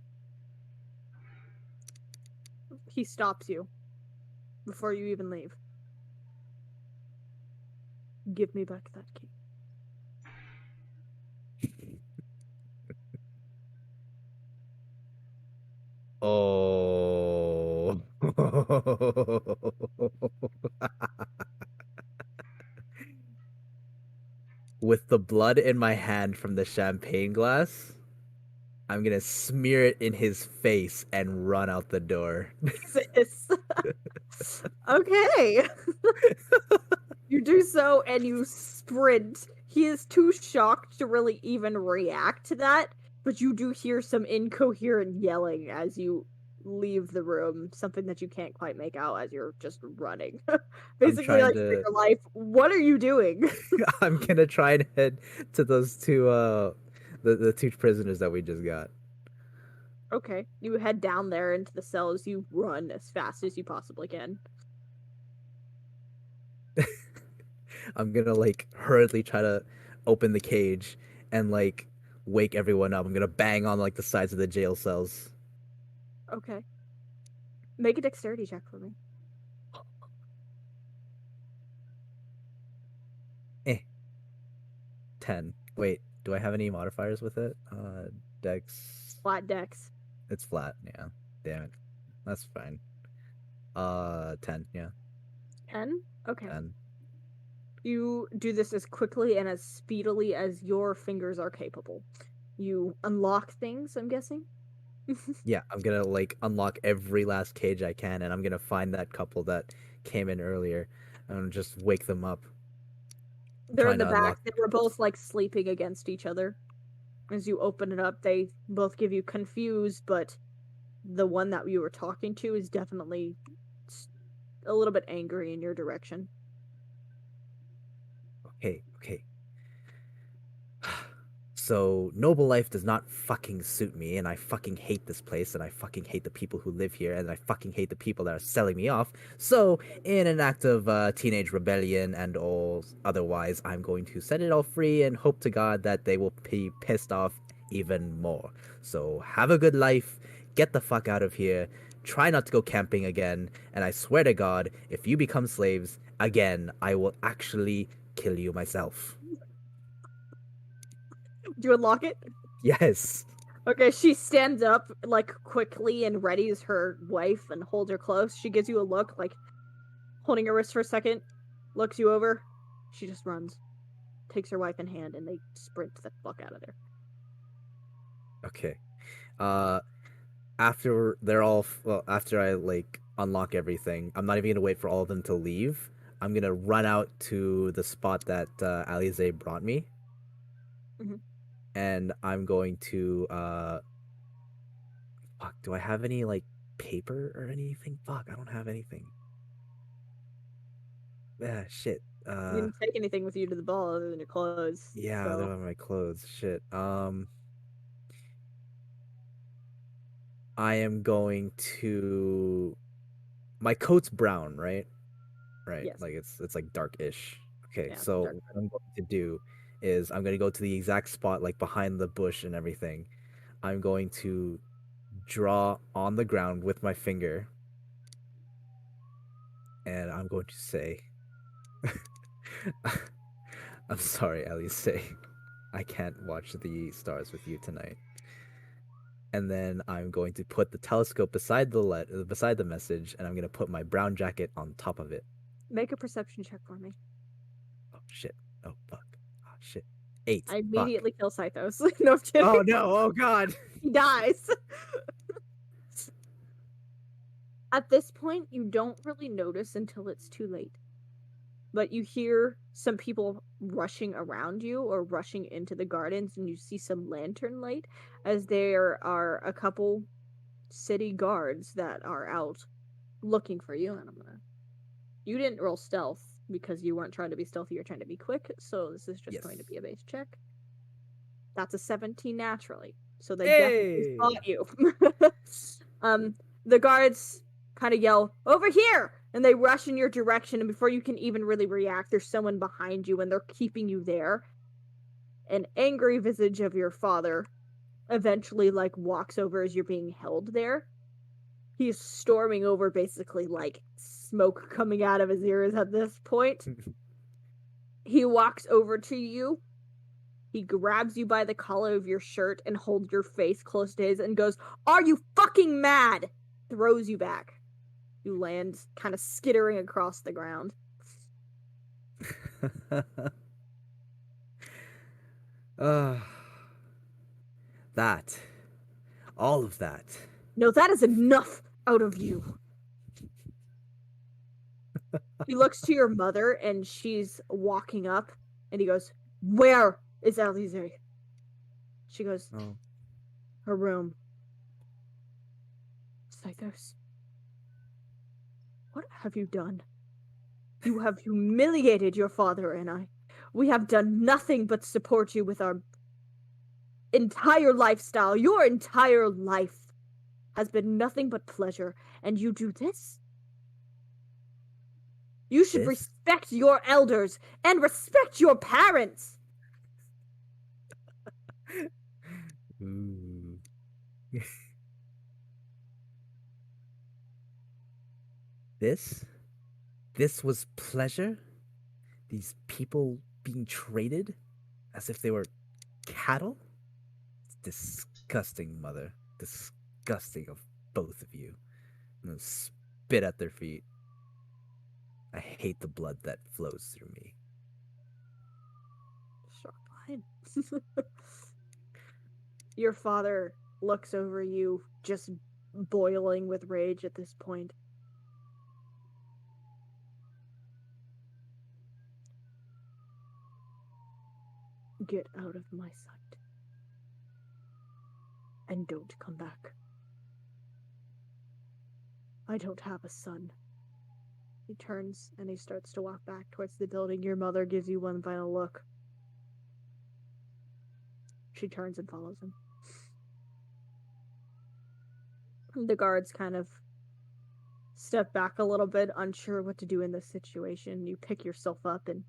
He stops you before you even leave. Give me back that key.
Oh. With the blood in my hand from the champagne glass, I'm gonna smear it in his face and run out the door.
Jesus. Okay. You do so and you sprint. He is too shocked to really even react to that, but you do hear some incoherent yelling as you leave the room, something that you can't quite make out as you're just running.
I'm
Basically,
trying
like, for
to.
your life, what are you doing?
I'm gonna try and head to those two the two prisoners that we just got.
Okay, you head down there into the cells, you run as fast as you possibly can.
I'm gonna like hurriedly try to open the cage and like wake everyone up. I'm gonna bang on like the sides of the jail cells.
Okay. Make a dexterity check for me.
10. Wait, do I have any modifiers with it? Dex.
Flat dex.
It's flat. Yeah. Damn it. That's fine. 10. Yeah.
10? Okay.
10.
You do this as quickly and as speedily as your fingers are capable. You unlock things, I'm guessing?
Yeah, I'm gonna like unlock every last cage I can, and I'm gonna find that couple that came in earlier, and just wake them up.
They're in
Trying
the
to
back.
unlock.
They were both like sleeping against each other. As you open it up, they both give you confused, but the one that you were talking to is definitely a little bit angry in your direction.
Okay, okay. So, noble life does not fucking suit me, and I fucking hate this place, and I fucking hate the people who live here, and I fucking hate the people that are selling me off. So, in an act of teenage rebellion and all otherwise, I'm going to set it all free and hope to God that they will be pissed off even more. So, have a good life, get the fuck out of here, try not to go camping again, and I swear to God, if you become slaves again, I will actually kill you myself.
Do you unlock it?
Yes.
Okay, she stands up, like, quickly and readies her wife and holds her close. She gives you a look, like, holding her wrist for a second, looks you over. She just runs, takes her wife in hand, and they sprint the fuck out of there.
Okay. Uh, after they're all well, after I like unlock everything, I'm not even gonna wait for all of them to leave. I'm gonna run out to the spot that Alize brought me,
Mhm.
and I'm going to fuck. Do I have any like paper or anything? Fuck, I don't have anything. Yeah, shit.
You didn't take anything with you to the ball other than your clothes.
Yeah, I don't
So
have my clothes. Shit. I am going to. My coat's brown, right? Right.
yes,
Like it's like dark-ish. Okay,
yeah,
so
dark.
what I'm going to do is I'm gonna go to the exact spot like behind the bush and everything. I'm going to draw on the ground with my finger, and I'm going to say, "I'm sorry, Alice. I can't watch the stars with you tonight. And then I'm going to put the telescope beside the message, and I'm gonna put my brown jacket on top of it.
Make a perception check for me.
Oh shit! Oh fuck! Oh shit! 8.
I
Fuck.
immediately kill Scythos. No, I'm kidding.
Oh no! Oh god!
He dies. At this point, you don't really notice until it's too late. But you hear some people rushing around you or rushing into the gardens, and you see some lantern light as there are a couple city guards that are out looking for you. And you didn't roll stealth because you weren't trying to be stealthy, you're trying to be quick, so this is just going to be a base check. That's a 17 naturally. So they definitely spot you. The guards kind of yell, "Over here!" And they rush in your direction, and before you can even really react, there's someone behind you, and they're keeping you there. An angry visage of your father eventually, walks over as you're being held there. He's storming over, basically, smoke coming out of his ears at this point. He walks over to you. He grabs you by the collar of your shirt and holds your face close to his and goes, "Are you fucking mad?" Throws you back. You land kind of skittering across the ground.
That. All of that.
No, that is enough out of you. He looks to your mother, and she's walking up, and he goes, "Where is Alize?" She goes,
Oh.
"Her room." Scythos, what have you done? You have humiliated your father and I. We have done nothing but support you with our entire lifestyle. Your entire life has been nothing but pleasure, and you do this? You should respect your elders and respect your parents.
Ooh. This was pleasure? These people being traded as if they were cattle? It's disgusting, Mother. Disgusting of both of you. I'm gonna spit at their feet. I hate the blood that flows through me.
Sure, fine. Your father looks over you, just boiling with rage at this point. Get out of my sight. And don't come back. I don't have a son. He turns and he starts to walk back towards the building. Your mother gives you one final look. She turns and follows him. The guards kind of step back a little bit, unsure what to do in this situation. You pick yourself up and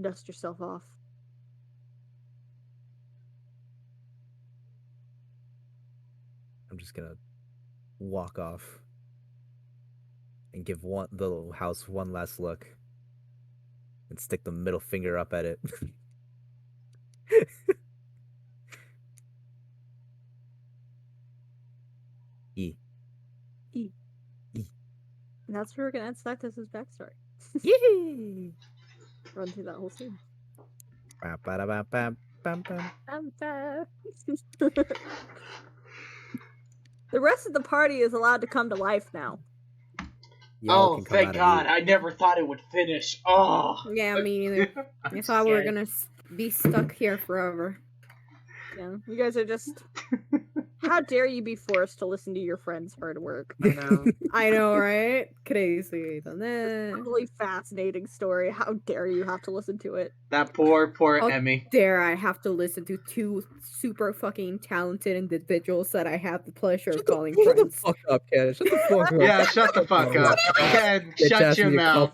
dust yourself off.
I'm just gonna walk off and give the house one last look and stick the middle finger up at it. E.
And that's where we're gonna end Scythos' backstory.
Yee!
Run through that whole scene. The rest of the party is allowed to come to life now.
Oh, thank God. I never thought it would finish. Oh.
Yeah, me neither. I thought we were gonna be stuck here forever.
Yeah, you guys are just... How dare you be forced to listen to your friend's hard work?
I know.
I know, right? Crazy.
Totally fascinating story. How dare you have to listen to it?
That poor
How
Emmy.
dare I have to listen to two super fucking talented individuals that I have the pleasure of calling
Shut
friends.
the fuck up, Ken. Shut the fuck up.
Yeah, shut the fuck up. Ken, shut your mouth.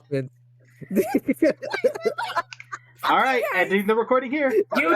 All right, ending the recording here.
You